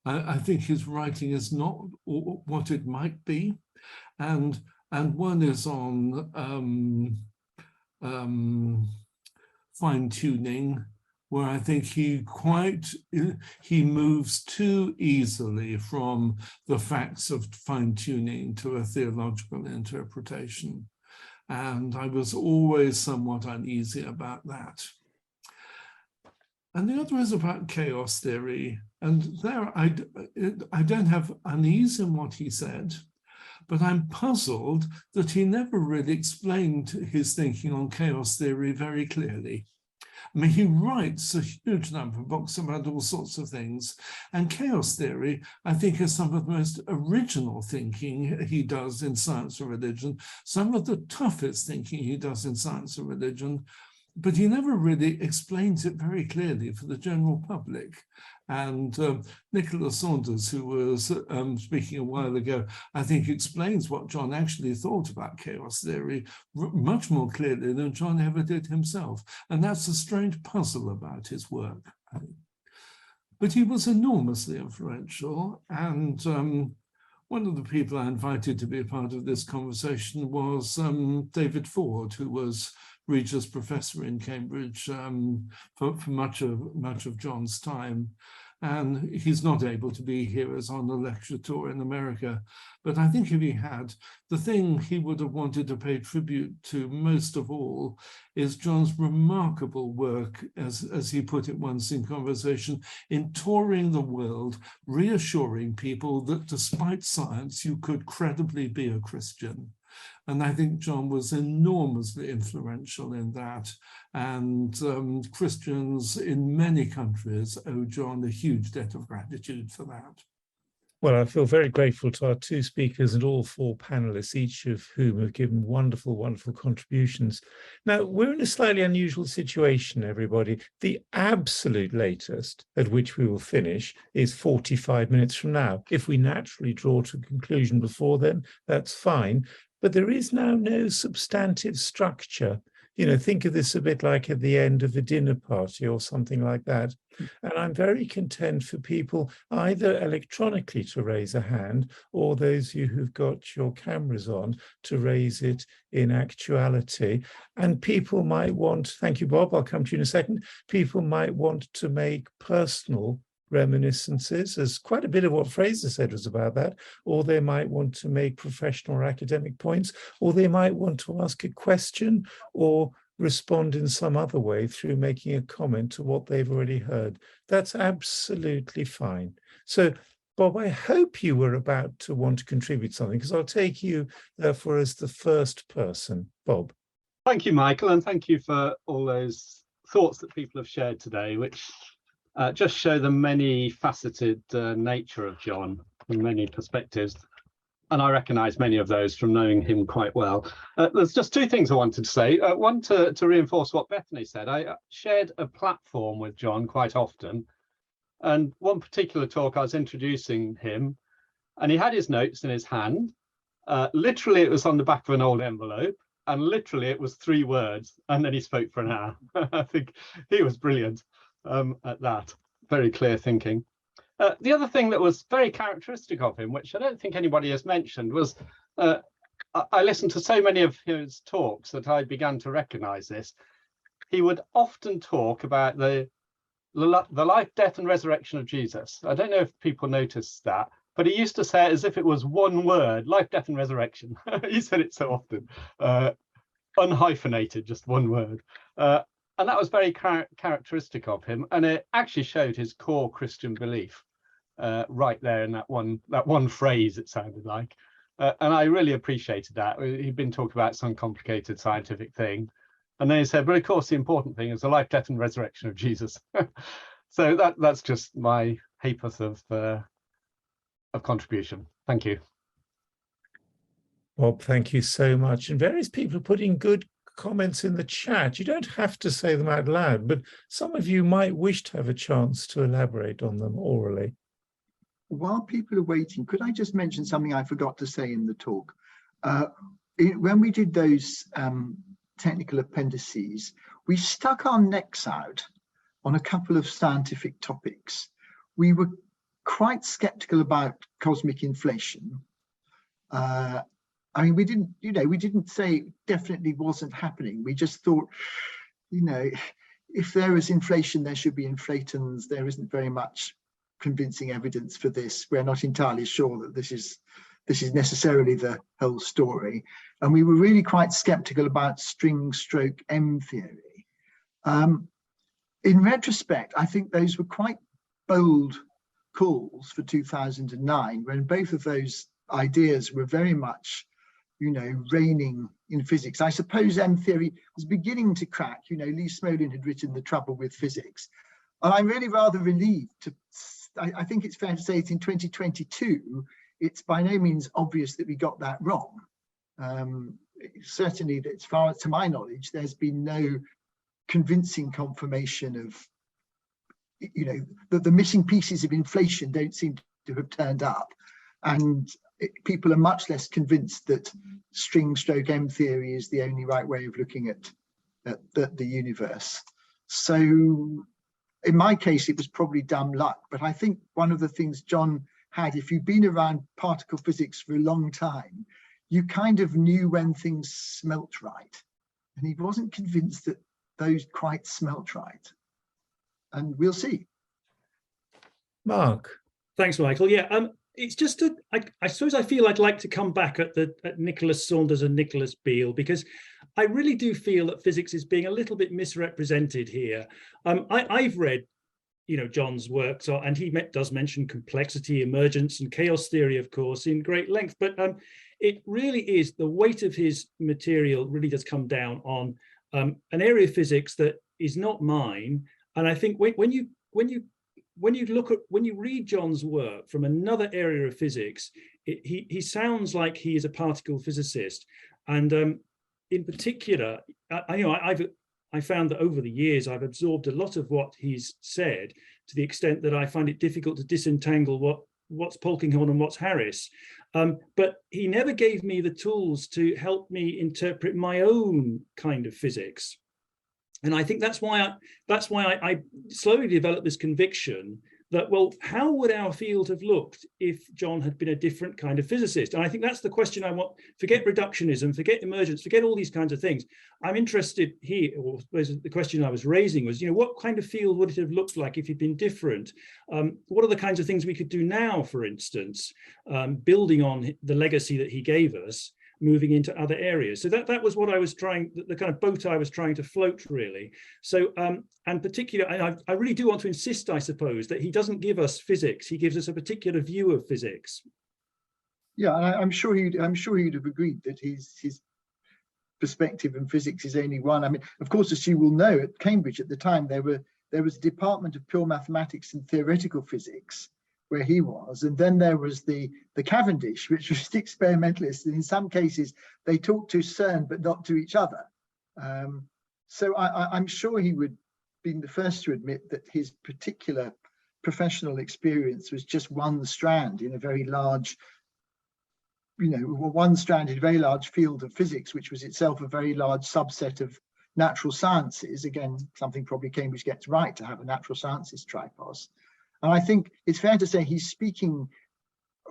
I think his writing is not what it might be, and one is on fine-tuning, where I think he moves too easily from the facts of fine-tuning to a theological interpretation, and I was always somewhat uneasy about that. And the other is about chaos theory. And there I don't have unease in what he said, but I'm puzzled that he never really explained his thinking on chaos theory very clearly. I mean, he writes a huge number of books about all sorts of things. And chaos theory, I think, is some of the most original thinking he does in science and religion, some of the toughest thinking he does in science and religion. But he never really explains it very clearly for the general public. And Nicholas Saunders, who was speaking a while ago, I think explains what John actually thought about chaos theory much more clearly than John ever did himself. And that's a strange puzzle about his work. But he was enormously influential. And one of the people I invited to be a part of this conversation was David Ford, who was Regius Professor in Cambridge for much of John's time. And he's not able to be here as on a lecture tour in America. But I think if he had, the thing he would have wanted to pay tribute to most of all is John's remarkable work, as he put it once in conversation, in touring the world, reassuring people that despite science, you could credibly be a Christian. And I think John was enormously influential in that. And Christians in many countries owe John a huge debt of gratitude for that. Well, I feel very grateful to our two speakers and all four panelists, each of whom have given wonderful, wonderful contributions. Now, we're in a slightly unusual situation, everybody. The absolute latest at which we will finish is 45 minutes from now. If we naturally draw to a conclusion before then, that's fine. But there is now no substantive structure. You know, think of this a bit like at the end of a dinner party or something like that. And I'm very content for people either electronically to raise a hand, or those of you who've got your cameras on to raise it in actuality. And people might want, thank you, Bob, I'll come to you in a second, people might want to make personal reminiscences, as quite a bit of what Fraser said was about that, or they might want to make professional or academic points, or they might want to ask a question or respond in some other way through making a comment to what they've already heard. That's absolutely fine. So, Bob, I hope you were about to want to contribute something, because I'll take you, therefore, as the first person. Bob. Thank you, Michael, and thank you for all those thoughts that people have shared today, which just show the many faceted nature of John from many perspectives. And I recognise many of those from knowing him quite well. There's just two things I wanted to say. One, to reinforce what Bethany said, I shared a platform with John quite often. And one particular talk, I was introducing him, and he had his notes in his hand. Literally, it was on the back of an old envelope. And literally, it was 3 words. And then he spoke for an hour. I think he was brilliant at that. Very clear thinking. The other thing that was very characteristic of him, which I don't think anybody has mentioned, was I listened to so many of his talks that I began to recognize this. He would often talk about the life, death, and resurrection of Jesus. I don't know if people noticed that, but he used to say it as if it was one word: life, death, and resurrection. He said it so often, unhyphenated, just one word. And that was very characteristic of him, and it actually showed his core Christian belief right there in that one phrase, it sounded like. And I really appreciated that. He'd been talking about some complicated scientific thing, and then he said, but of course the important thing is the life, death, and resurrection of Jesus. So that's just my ha'porth of contribution. Thank you. Bob, thank you so much. And various people are putting good comments in the chat. You don't have to say them out loud, but some of you might wish to have a chance to elaborate on them orally. While people are waiting, could I just mention something I forgot to say in the talk? When we did those technical appendices, we stuck our necks out on a couple of scientific topics. We were quite skeptical about cosmic inflation. I mean, we didn't say it definitely wasn't happening. We just thought, if there is inflation, there should be inflatons. There isn't very much convincing evidence for this. We're not entirely sure that this is necessarily the whole story. And we were really quite skeptical about string/M theory. In retrospect, I think those were quite bold calls for 2009, when both of those ideas were very much reigning in physics. I suppose M theory was beginning to crack. Lee Smolin had written The Trouble with Physics. And I'm really rather relieved I think it's fair to say that in 2022, it's by no means obvious that we got that wrong. Certainly, as far as to my knowledge, there's been no convincing confirmation of, that the missing pieces of inflation don't seem to have turned up. And people are much less convinced that string/M theory is the only right way of looking at the universe. So in my case, it was probably dumb luck. But I think one of the things John had, if you've been around particle physics for a long time, you kind of knew when things smelt right. And he wasn't convinced that those quite smelt right. And we'll see. Mark. Thanks, Michael. Yeah, it's just I suppose I feel I'd like to come back at Nicholas Saunders and Nicholas Beale, because I really do feel that physics is being a little bit misrepresented here. I've read, John's works, and he does mention complexity, emergence, and chaos theory, of course, in great length. But it really is, the weight of his material really does come down on an area of physics that is not mine. And I think when you read John's work from another area of physics, he sounds like he is a particle physicist. And in particular, I found that over the years, I've absorbed a lot of what he's said, to the extent that I find it difficult to disentangle what's Polkinghorne and what's Harris. But he never gave me the tools to help me interpret my own kind of physics. And I think that's why I slowly developed this conviction that, well, how would our field have looked if John had been a different kind of physicist? And I think that's the question I want. Forget reductionism, forget emergence, forget all these kinds of things. I'm interested here, or the question I was raising was, what kind of field would it have looked like if he'd been different? What are the kinds of things we could do now, for instance, building on the legacy that he gave us, moving into other areas? So that was what I was trying, the kind of boat I was trying to float, really. So, and particularly, I really do want to insist, I suppose, that he doesn't give us physics. He gives us a particular view of physics. Yeah, and I'm sure he'd have agreed that his perspective in physics is only one. I mean, of course, as you will know, at Cambridge at the time, there was a department of pure mathematics and theoretical physics, where he was, and then there was the Cavendish, which was the experimentalists, and in some cases they talked to CERN but not to each other. So I'm sure he would be the first to admit that his particular professional experience was just one strand in a very large, one strand in a very large field of physics, which was itself a very large subset of natural sciences. Again, something probably Cambridge gets right, to have a natural sciences tripos. And I think it's fair to say he's speaking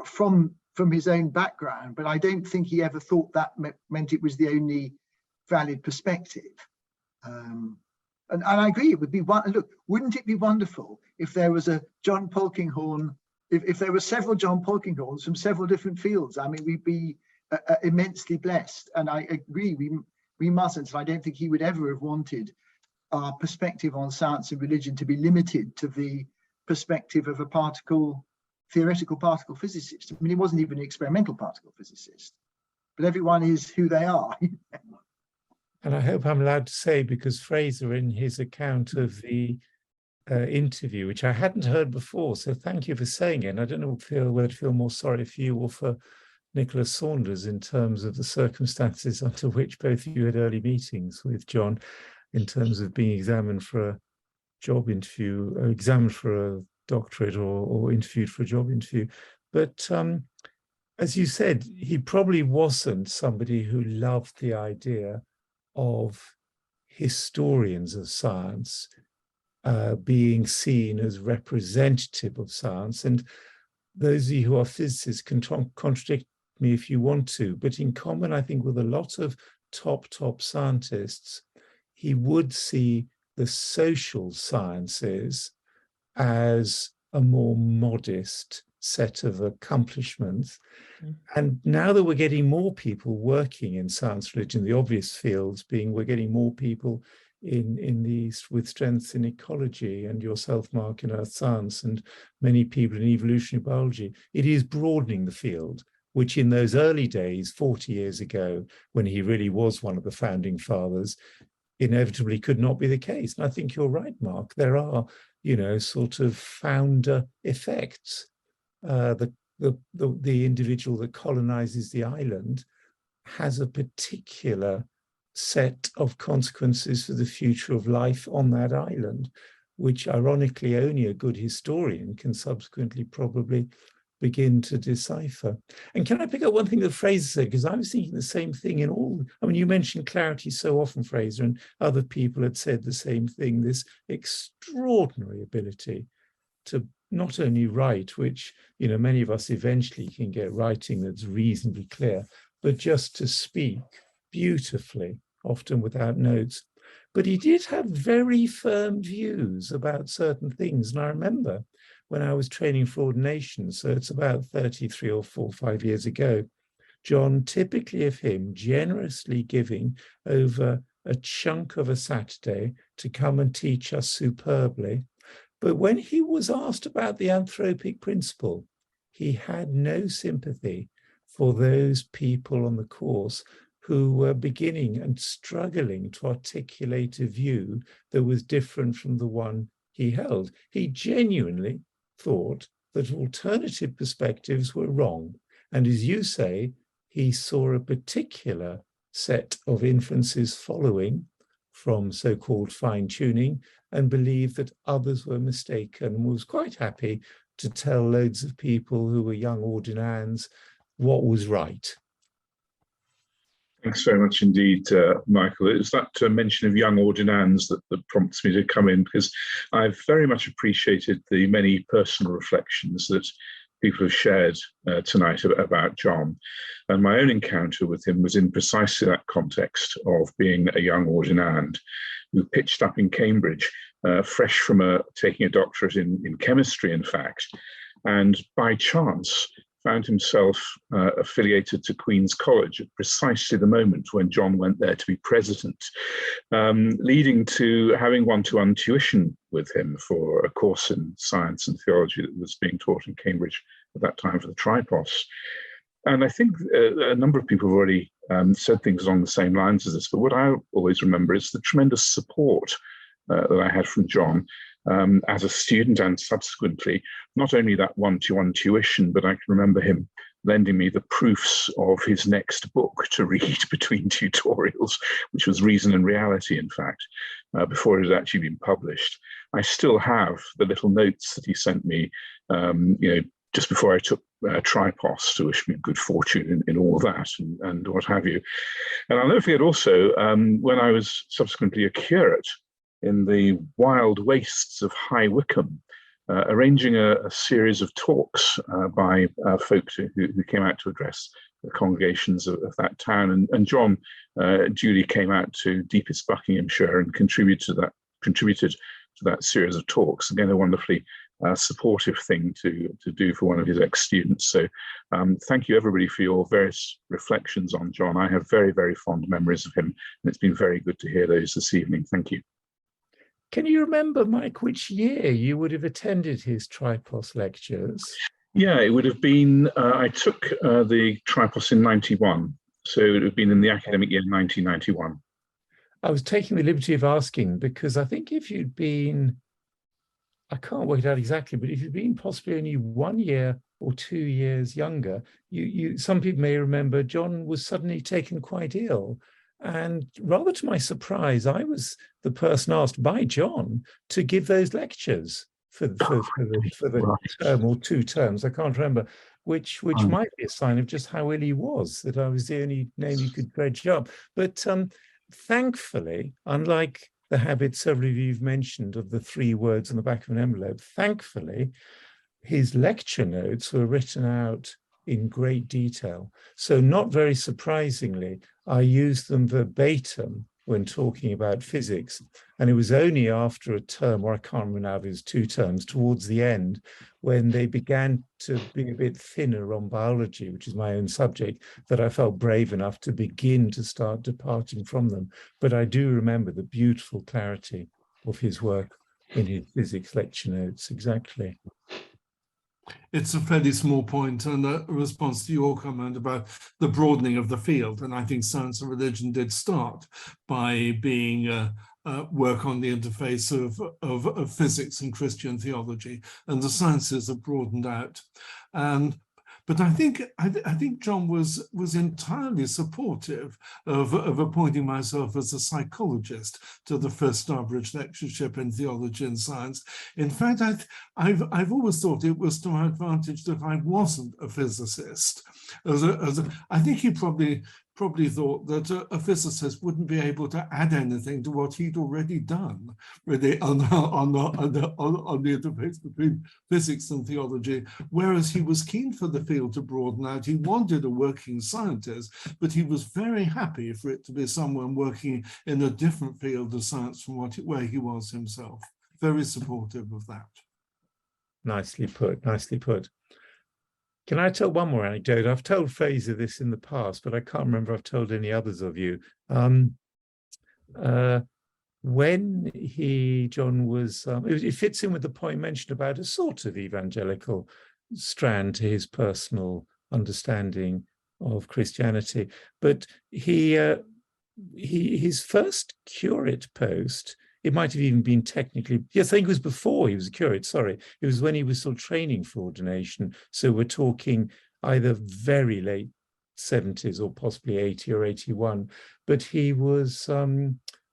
from from his own background, but I don't think he ever thought that meant it was the only valid perspective. And I agree, it would be look, wouldn't it be wonderful if there was a John Polkinghorne, if there were several John Polkinghornes from several different fields? I mean, we'd be immensely blessed. And I agree, we mustn't. I don't think he would ever have wanted our perspective on science and religion to be limited to the perspective of a theoretical particle physicist. I mean, he wasn't even an experimental particle physicist, but everyone is who they are. And I hope I'm allowed to say, because Fraser, in his account of the interview, which I hadn't heard before, so thank you for saying it. And I don't know whether to feel more sorry for you or for Nicholas Saunders in terms of the circumstances under which both of you had early meetings with John, in terms of being examined for a job interview, or examined for a doctorate, or interviewed for a job interview. But as you said, he probably wasn't somebody who loved the idea of historians of science being seen as representative of science. And those of you who are physicists can contradict me if you want to, but in common, I think, with a lot of top scientists, he would see the social sciences as a more modest set of accomplishments. And now that we're getting more people working in science religion, the obvious fields being we're getting more people in these with strengths in ecology, and yourself, Mark, in earth science, and many people in evolutionary biology, it is broadening the field, which in those early days, 40 years ago, when he really was one of the founding fathers, inevitably could not be the case. And I think you're right, Mark. There are, sort of founder effects. The individual that colonizes the island has a particular set of consequences for the future of life on that island, which ironically only a good historian can subsequently probably begin to decipher. And can I pick up one thing that Fraser said? Because I was thinking the same thing you mentioned clarity so often, Fraser, and other people had said the same thing, this extraordinary ability to not only write, which, many of us eventually can get writing that's reasonably clear, but just to speak beautifully, often without notes. But he did have very firm views about certain things. And I remember when I was training for ordination, so it's about 33 or 5 years ago, John, typically of him, generously giving over a chunk of a Saturday to come and teach us superbly. But when he was asked about the anthropic principle, he had no sympathy for those people on the course who were beginning and struggling to articulate a view that was different from the one he held. He genuinely thought that alternative perspectives were wrong. And as you say, he saw a particular set of inferences following from so-called fine-tuning and believed that others were mistaken, and was quite happy to tell loads of people who were young ordinands what was right. Thanks very much indeed, Michael. It was that mention of young ordinands that prompts me to come in, because I've very much appreciated the many personal reflections that people have shared tonight about John. And my own encounter with him was in precisely that context of being a young ordinand who pitched up in Cambridge, fresh from taking a doctorate in chemistry, in fact, and by chance found himself affiliated to Queen's College at precisely the moment when John went there to be president, leading to having one-to-one tuition with him for a course in science and theology that was being taught in Cambridge at that time for the Tripos. And I think a number of people have already said things along the same lines as this, but what I always remember is the tremendous support that I had from John as a student, and subsequently, not only that one-to-one tuition, but I can remember him lending me the proofs of his next book to read between tutorials, which was Reason and Reality, in fact, before it had actually been published. I still have the little notes that he sent me, just before I took Tripos, to wish me good fortune in all that and what have you. And I'll never forget also, when I was subsequently a curate in the wild wastes of High Wycombe, arranging a series of talks by folks who came out to address the congregations of that town. And John duly came out to deepest Buckinghamshire and contributed to that series of talks. Again, a wonderfully supportive thing to do for one of his ex-students. So thank you everybody for your various reflections on John. I have very, very fond memories of him, and it's been very good to hear those this evening. Thank you. Can you remember, Mike, which year you would have attended his Tripos lectures? Yeah, it would have been, I took the Tripos in 91. So it would have been in the academic year 1991. I was taking the liberty of asking because I think if you'd been, I can't work it out exactly, but if you'd been possibly only 1 year or 2 years younger, some people may remember John was suddenly taken quite ill. And rather to my surprise, I was the person asked by John to give those lectures for the term or 2 terms, I can't remember, which might be a sign of just how ill he was, that I was the only name you could dredge up. But thankfully, unlike the habit several of you've mentioned of the 3 words on the back of an envelope, thankfully, his lecture notes were written out in great detail. So not very surprisingly, I used them verbatim when talking about physics. And it was only after a term, or I can't remember now if it was 2 terms, towards the end, when they began to be a bit thinner on biology, which is my own subject, that I felt brave enough to begin to start departing from them. But I do remember the beautiful clarity of his work in his physics lecture notes, exactly. It's a fairly small point and a response to your comment about the broadening of the field. And I think science and religion did start by being work on the interface of physics and Christian theology, and the sciences have broadened out. But I think John was entirely supportive of appointing myself as a psychologist to the first Starbridge Lectureship in Theology and Science. In fact, I've always thought it was to my advantage that I wasn't a physicist. I think he probably thought that a physicist wouldn't be able to add anything to what he'd already done, really, on the interface between physics and theology, whereas he was keen for the field to broaden out. He wanted a working scientist, but he was very happy for it to be someone working in a different field of science from where he was himself. Very supportive of that. Nicely put, nicely put. Can I tell one more anecdote? I've told Fraser this in the past, but I can't remember if I've told any others of you. When John was, it fits in with the point mentioned about a sort of evangelical strand to his personal understanding of Christianity. But his first curate post, it might have even been technically, yes, I think it was before he was a curate, sorry. It was when he was still training for ordination. So we're talking either very late 70s or possibly 80 or 81. But he was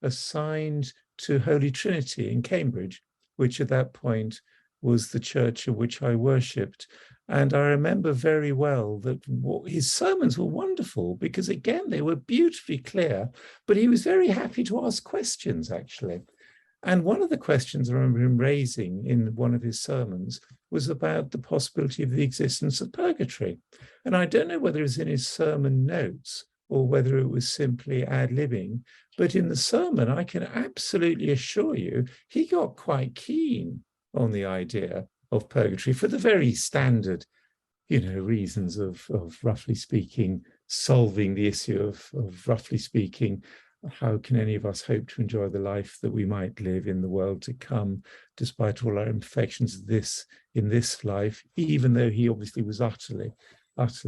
assigned to Holy Trinity in Cambridge, which at that point was the church of which I worshipped. And I remember very well that his sermons were wonderful because, again, they were beautifully clear, but he was very happy to ask questions, actually. And one of the questions I remember him raising in one of his sermons was about the possibility of the existence of purgatory. And I don't know whether it was in his sermon notes or whether it was simply ad-libbing, but in the sermon, I can absolutely assure you, he got quite keen on the idea of purgatory for the very standard, reasons of roughly speaking, solving the issue of roughly speaking, how can any of us hope to enjoy the life that we might live in the world to come, despite all our imperfections in this life, even though he obviously was utterly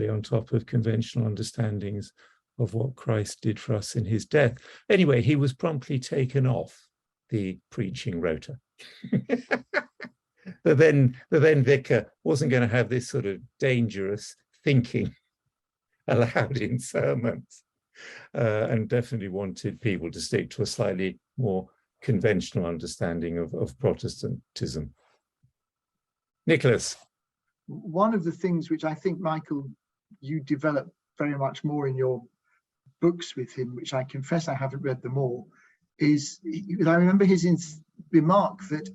on top of conventional understandings of what Christ did for us in his death. Anyway, he was promptly taken off the preaching rota. The then vicar wasn't going to have this sort of dangerous thinking allowed in sermons, and definitely wanted people to stick to a slightly more conventional understanding of Protestantism. Nicholas. One of the things which I think, Michael, you develop very much more in your books with him, which I confess I haven't read them all, is I remember his remark that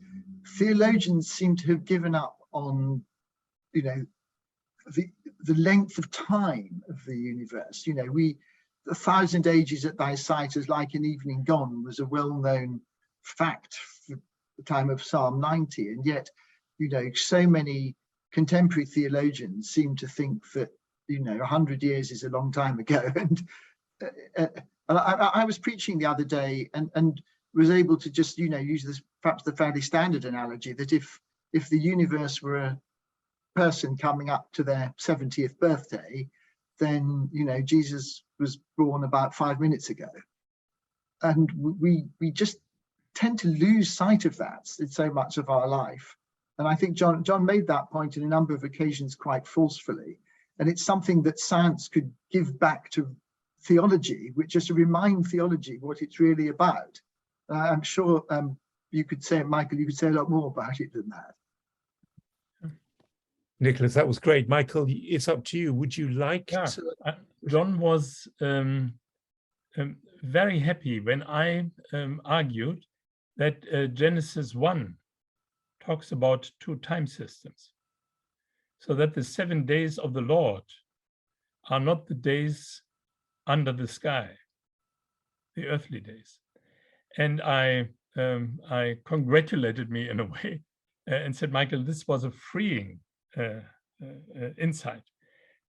theologians seem to have given up on, you know, the length of time of the universe. You know, 1,000 ages at thy sight is like an evening gone was a well-known fact for the time of Psalm 90, and yet, you know, so many contemporary theologians seem to think that, you know, 100 years is a long time ago. And I was preaching the other day and was able to just, you know, use this, perhaps the fairly standard analogy that if the universe were a person coming up to their 70th birthday, then, you know, Jesus was born about 5 minutes ago. And we just tend to lose sight of that in so much of our life. And I think John made that point in a number of occasions quite forcefully. And it's something that science could give back to theology, which is to remind theology what it's really about. I'm sure you could say, Michael, you could say a lot more about it than that. Nicholas, that was great. Michael, it's up to you. Would you like to? John was very happy when I argued that Genesis 1 talks about 2 time systems, so that the 7 days of the Lord are not the days under the sky, the earthly days. And I congratulated me in a way and said, Michael, this was a freeing insight,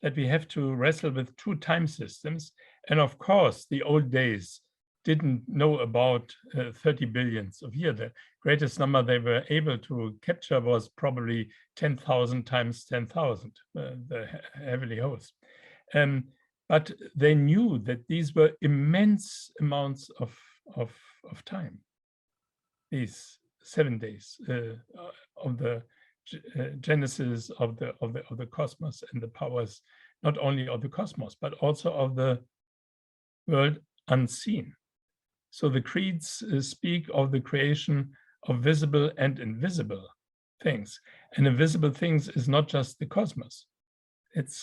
that we have to wrestle with 2 time systems. And of course, the old days didn't know about 30 billions of years. The greatest number they were able to capture was probably 10,000 times 10,000, the heavenly host. But they knew that these were immense amounts of time. These 7 days of the genesis of the cosmos and the powers, not only of the cosmos, but also of the world unseen. So the creeds speak of the creation of visible and invisible things. And invisible things is not just the cosmos.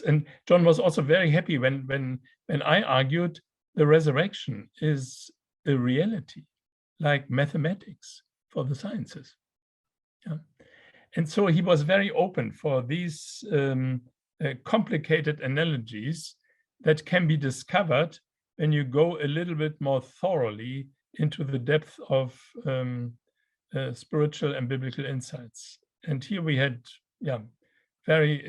And John was also very happy when I argued the resurrection is a reality, like mathematics for the sciences. Yeah. And so he was very open for these complicated analogies that can be discovered when you go a little bit more thoroughly into the depth of spiritual and biblical insights. And here we had, very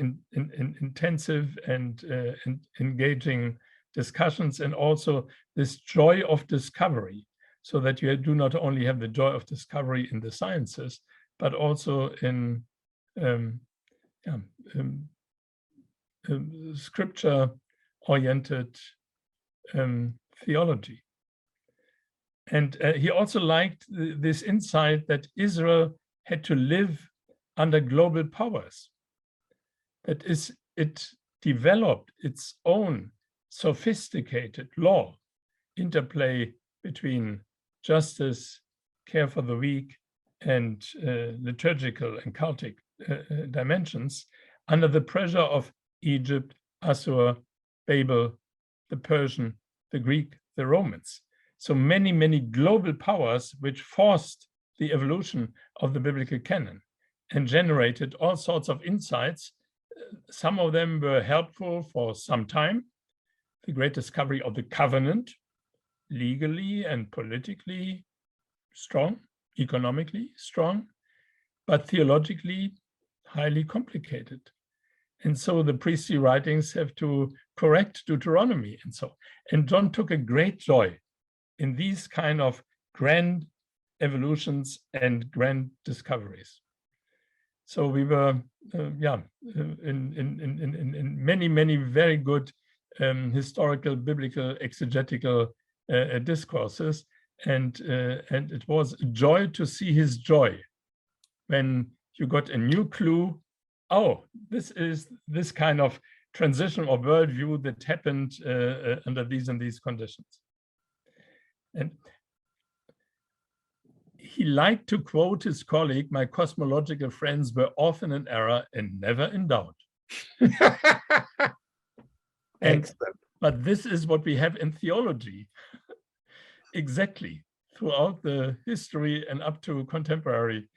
intensive and engaging discussions, and also this joy of discovery, so that you do not only have the joy of discovery in the sciences, but also in scripture-oriented theology. And he also liked this insight that Israel had to live under global powers. That is, it developed its own sophisticated law, interplay between justice, care for the weak, and liturgical and cultic dimensions under the pressure of Egypt, Assur, Babel, the Persian, the Greek, the Romans. So many, many global powers which forced the evolution of the biblical canon and generated all sorts of insights. Some of them were helpful for some time. The great discovery of the covenant, legally and politically strong, economically strong, but theologically highly complicated. And so the priestly writings have to correct Deuteronomy and so. And John took a great joy in these kind of grand evolutions and grand discoveries. So we were, in many, many very good historical, biblical, exegetical discourses, and it was a joy to see his joy when you got a new clue. Oh, this is this kind of transition or worldview that happened under these and these conditions. And he liked to quote his colleague, "My cosmological friends were often in error and never in doubt." But this is what we have in theology. Exactly. Throughout the history and up to contemporary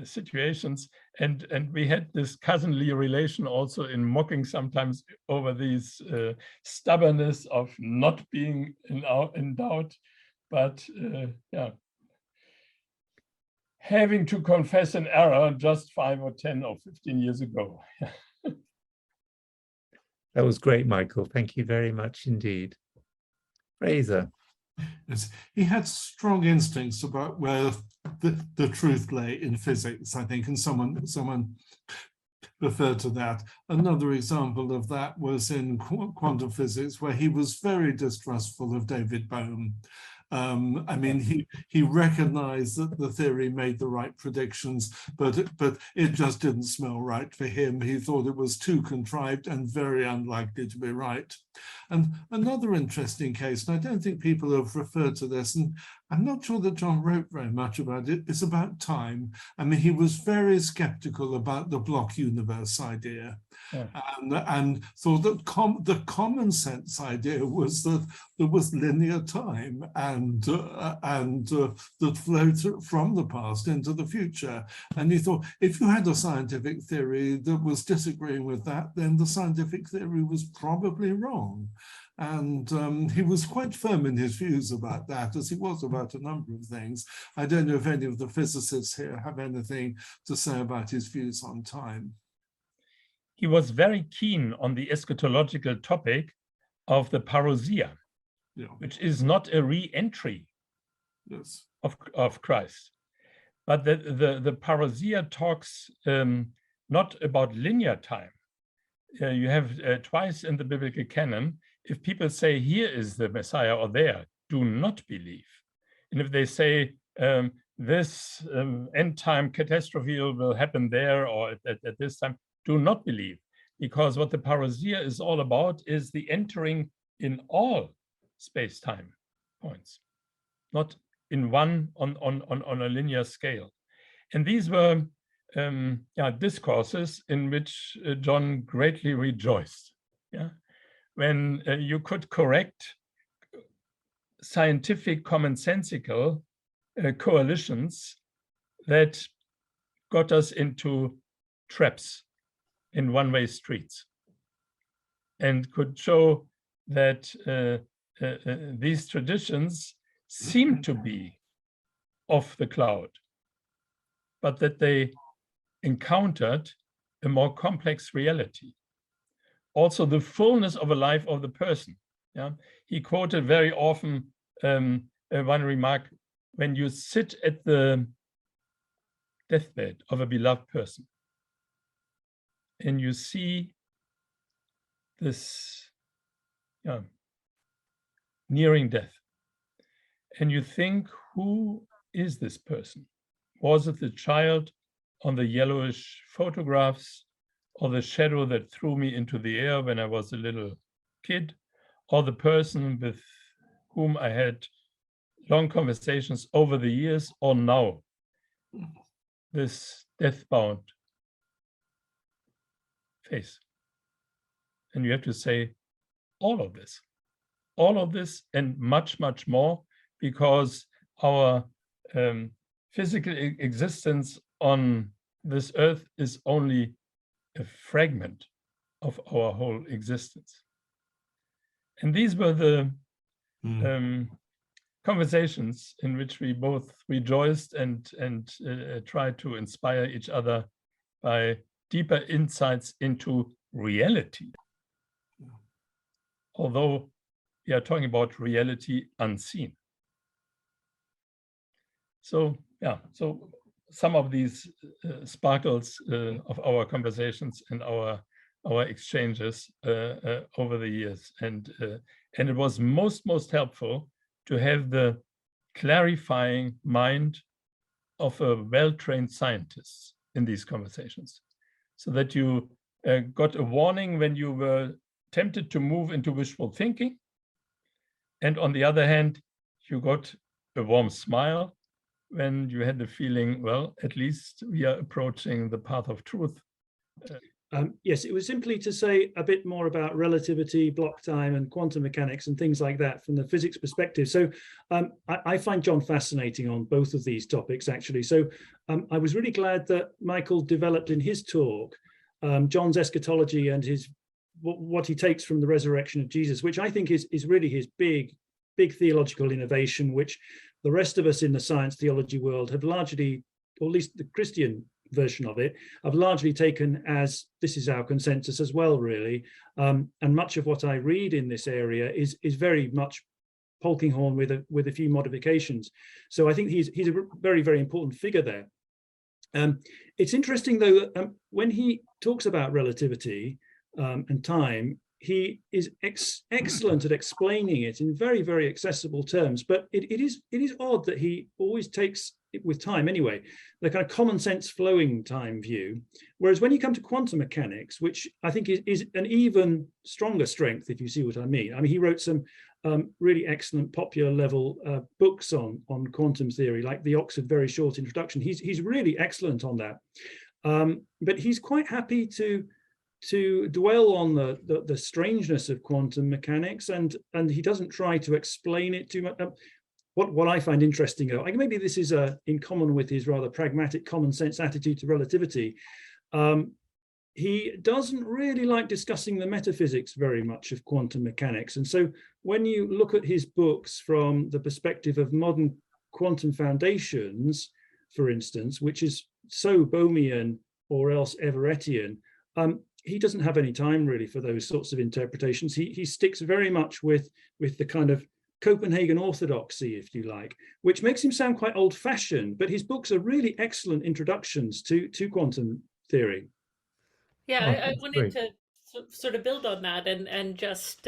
situations, and we had this cousinly relation also in mocking sometimes over these stubbornness of not being in doubt, but yeah, having to confess an error just 5 or 10 or 15 years ago. That was great, Michael. Thank you very much indeed. Fraser. Yes, he had strong instincts about where the truth lay in physics, I think, and someone referred to that. Another example of that was in quantum physics, where he was very distrustful of David Bohm. I mean, he recognized that the theory made the right predictions, but it just didn't smell right for him. He thought it was too contrived and very unlikely to be right. And another interesting case, and I don't think people have referred to this, and I'm not sure that John wrote very much about it, is about time. I mean, he was very skeptical about the block universe idea, and thought that the common sense idea was that there was linear time and that flowed from the past into the future. And he thought if you had a scientific theory that was disagreeing with that, then the scientific theory was probably wrong. And he was quite firm in his views about that, as he was about a number of things. I don't know if any of the physicists here have anything to say about his views on time. He was very keen on the eschatological topic of the parousia, which is not a re-entry of Christ. But the parousia talks not about linear time. You have twice in the biblical canon, if people say, here is the Messiah or there, do not believe. And if they say, this end time catastrophe will happen there or at this time, do not believe. Because what the parousia is all about is the entering in all space-time points, not in one on a linear scale. And these were discourses in which John greatly rejoiced. Yeah, when you could correct scientific commonsensical coalitions that got us into traps in one-way streets, and could show that these traditions seem to be off the cloud, but that they encountered a more complex reality. Also, the fullness of a life of the person. Yeah, he quoted very often one remark: when you sit at the deathbed of a beloved person, and you see this nearing death, and you think, who is this person? Was it the child on the yellowish photographs, or the shadow that threw me into the air when I was a little kid, or the person with whom I had long conversations over the years, or now, this death-bound face? And you have to say all of this and much, much more, because our physical existence on this earth is only a fragment of our whole existence. And these were the conversations in which we both rejoiced and tried to inspire each other by deeper insights into reality. Although we are talking about reality unseen. So some of these sparkles of our conversations and our exchanges over the years, and it was most helpful to have the clarifying mind of a well-trained scientist in these conversations, so that you got a warning when you were tempted to move into wishful thinking, and on the other hand, you got a warm smile when you had the feeling, well, at least we are approaching the path of truth. Yes, it was simply to say a bit more about relativity, block time, and quantum mechanics and things like that from the physics perspective. So I find John fascinating on both of these topics, actually. So I was really glad that Michael developed in his talk John's eschatology and what he takes from the resurrection of Jesus, which I think is really his big theological innovation, which the rest of us in the science theology world have largely, or at least the Christian version of it, have largely taken as this is our consensus as well, really. And much of what I read in this area is very much Polkinghorne with a few modifications. So I think he's a very, very important figure there. It's interesting, though, that when he talks about relativity and time, he is excellent at explaining it in very, very accessible terms. But it is odd that he always takes, with time anyway, the kind of common sense flowing time view. Whereas when you come to quantum mechanics, which I think is an even stronger strength, if you see what I mean. I mean, he wrote some really excellent popular level books on quantum theory, like the Oxford Very Short Introduction. He's really excellent on that. But he's quite happy to dwell on the strangeness of quantum mechanics, and he doesn't try to explain it too much. What I find interesting, maybe this is in common with his rather pragmatic common sense attitude to relativity, he doesn't really like discussing the metaphysics very much of quantum mechanics. And so when you look at his books from the perspective of modern quantum foundations, for instance, which is so Bohmian or else Everettian, he doesn't have any time really for those sorts of interpretations. He sticks very much with the kind of Copenhagen orthodoxy, if you like, which makes him sound quite old-fashioned, but his books are really excellent introductions to quantum theory. Yeah, I wanted to sort of build on that and just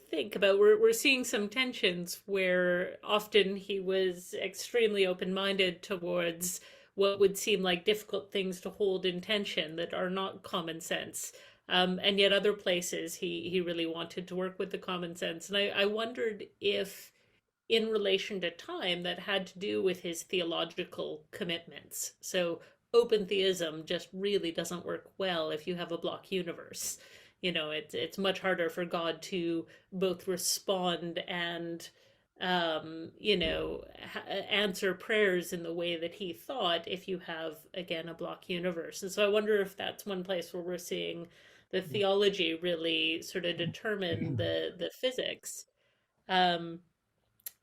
think about, we're seeing some tensions where often he was extremely open-minded towards what would seem like difficult things to hold in tension that are not common sense. And yet other places he really wanted to work with the common sense. And I wondered if, in relation to time, that had to do with his theological commitments. So open theism just really doesn't work well if you have a block universe. You know, it's much harder for God to both respond and answer prayers in the way that he thought if you have, again, a block universe. And so I wonder if that's one place where we're seeing the theology really sort of determine the physics. And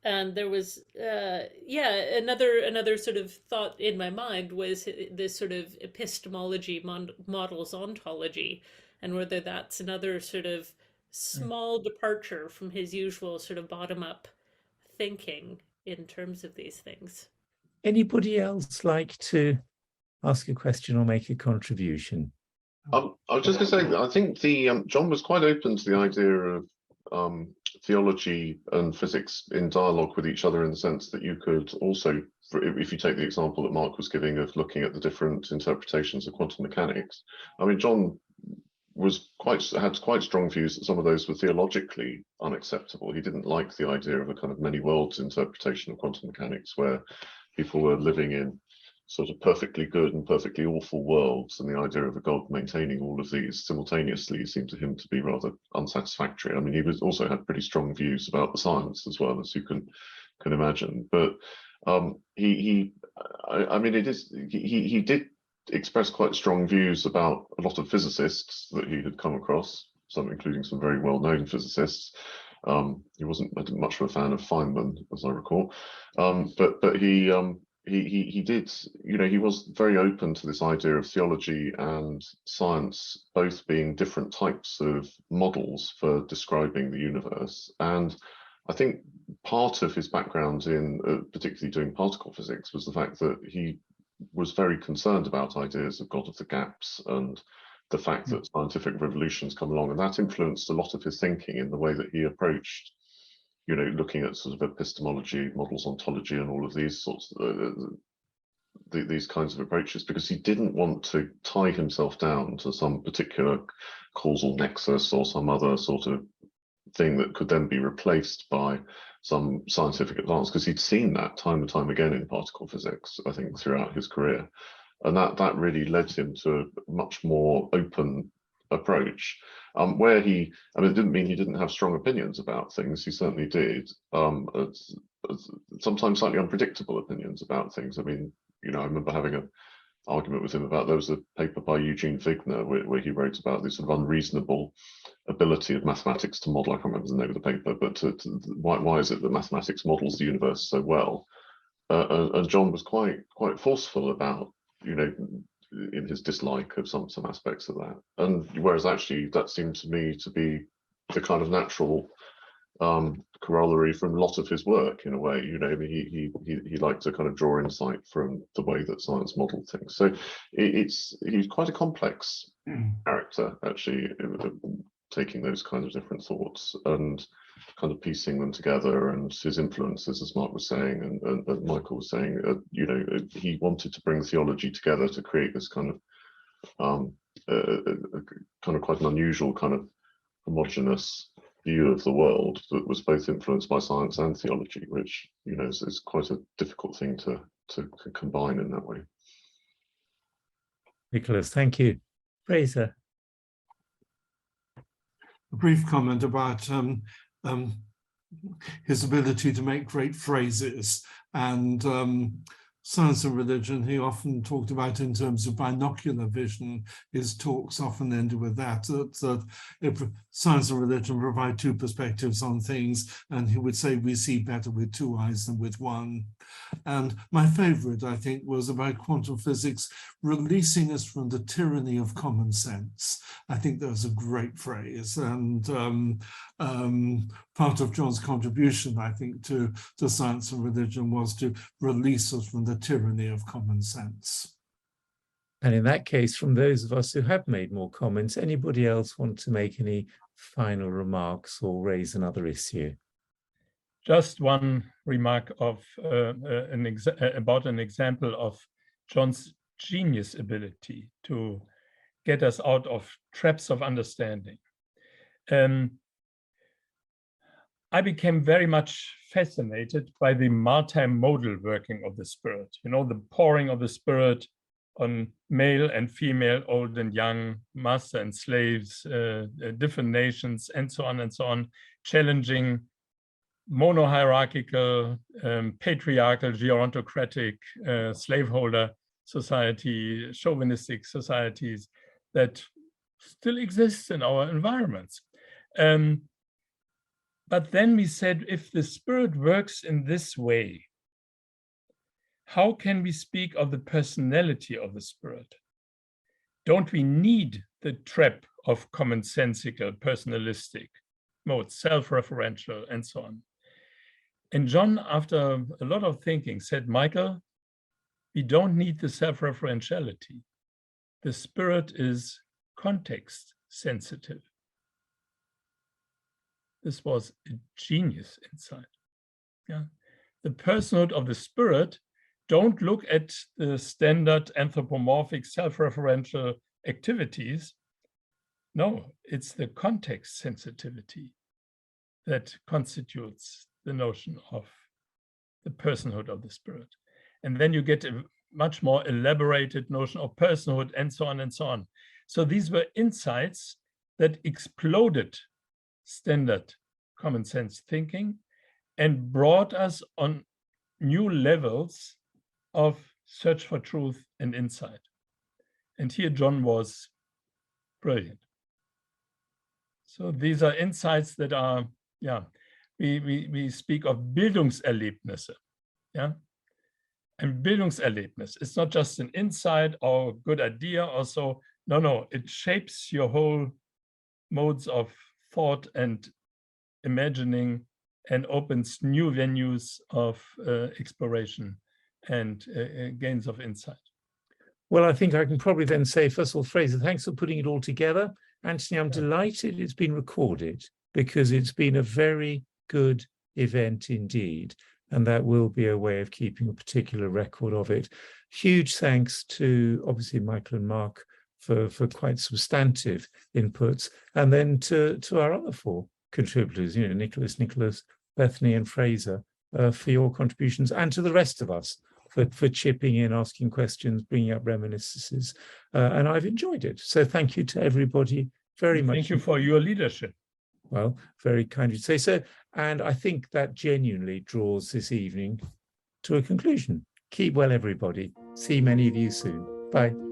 there was, another sort of thought in my mind was this sort of epistemology models ontology, and whether that's another sort of small departure from his usual sort of bottom-up thinking in terms of these things. Anybody else like to ask a question or make a contribution? I was just going to say, I think John was quite open to the idea of theology and physics in dialogue with each other, in the sense that you could also, if you take the example that Mark was giving of looking at the different interpretations of quantum mechanics, I mean, John had quite strong views that some of those were theologically unacceptable. He didn't like the idea of a kind of many worlds interpretation of quantum mechanics, where people were living in sort of perfectly good and perfectly awful worlds, and the idea of a God maintaining all of these simultaneously seemed to him to be rather unsatisfactory. I mean, he also had pretty strong views about the science as well, as you can imagine. But he did express quite strong views about a lot of physicists that he had come across, including some very well-known physicists. He wasn't much of a fan of Feynman, as I recall, but he did, he was very open to this idea of theology and science both being different types of models for describing the universe. And I think part of his background in particularly doing particle physics was the fact that he was very concerned about ideas of God of the gaps and the fact that scientific revolutions come along, and that influenced a lot of his thinking in the way that he approached, looking at sort of epistemology, models, ontology, and all of these sorts of these kinds of approaches, because he didn't want to tie himself down to some particular causal nexus or some other sort of thing that could then be replaced by some scientific advance, because he'd seen that time and time again in particle physics, I think, throughout his career. And that really led him to a much more open approach, where it didn't mean he didn't have strong opinions about things. He certainly did. Sometimes slightly unpredictable opinions about things. I mean, I remember having an argument with him about, there was a paper by Eugene Wigner where he wrote about this sort of unreasonable ability of mathematics to model. I can't remember the name of the paper, but why is it that mathematics models the universe so well? And John was quite forceful about, in his dislike of some aspects of that. And whereas actually that seemed to me to be the kind of natural corollary from a lot of his work, in a way. He liked to kind of draw insight from the way that science modeled things. So he's quite a complex character, actually, taking those kinds of different thoughts and kind of piecing them together, and his influences, as Mark was saying and Michael was saying, he wanted to bring theology together to create this kind of quite an unusual kind of homogeneous view of the world that was both influenced by science and theology, which is quite a difficult thing to combine in that way. Nicholas, thank you. Fraser. A brief comment about his ability to make great phrases, and science and religion he often talked about in terms of binocular vision. His talks often ended with that if science and religion provide two perspectives on things, and he would say we see better with two eyes than with one. And my favorite, I think, was about quantum physics releasing us from the tyranny of common sense. I think that was a great phrase, and part of John's contribution, I think, to science and religion was to release us from the tyranny of common sense. And in that case, from those of us who have made more comments, anybody else want to make any final remarks or raise another issue? Just one remark of about an example of John's genius ability to get us out of traps of understanding. I became very much fascinated by the multimodal working of the Spirit. The pouring of the Spirit on male and female, old and young, master and slaves, different nations, and so on, challenging mono-hierarchical, patriarchal, gerontocratic, slaveholder society, chauvinistic societies that still exist in our environments. But then we said, if the Spirit works in this way, how can we speak of the personality of the Spirit? Don't we need the trap of commonsensical, personalistic modes, self-referential, and so on? And John, after a lot of thinking, said, Michael, we don't need the self-referentiality. The Spirit is context sensitive. This was a genius insight. Yeah. The personhood of the Spirit, don't look at the standard anthropomorphic self-referential activities. No, it's the context sensitivity that constitutes the notion of the personhood of the Spirit. And then you get a much more elaborated notion of personhood, and so on and so on. So these were insights that exploded standard common sense thinking and brought us on new levels of search for truth and insight. And here John was brilliant. So these are insights that are, we speak of Bildungserlebnisse. Yeah. And Bildungserlebnis, it's not just an insight or good idea or so. No, it shapes your whole modes of thought and imagining and opens new venues of exploration and gains of insight. Well, I think I can probably then say, first of all, Fraser, thanks for putting it all together. Anthony, I'm delighted it's been recorded, because it's been a very good event indeed. And that will be a way of keeping a particular record of it. Huge thanks to, obviously, Michael and Mark for quite substantive inputs. And then to our other four contributors, Nicholas, Bethany and Fraser, for your contributions, and to the rest of us for chipping in, asking questions, bringing up reminiscences, and I've enjoyed it. So thank you to everybody very much. Thank you for your leadership. Well, very kind of you to say so. And I think that genuinely draws this evening to a conclusion. Keep well, everybody. See many of you soon. Bye.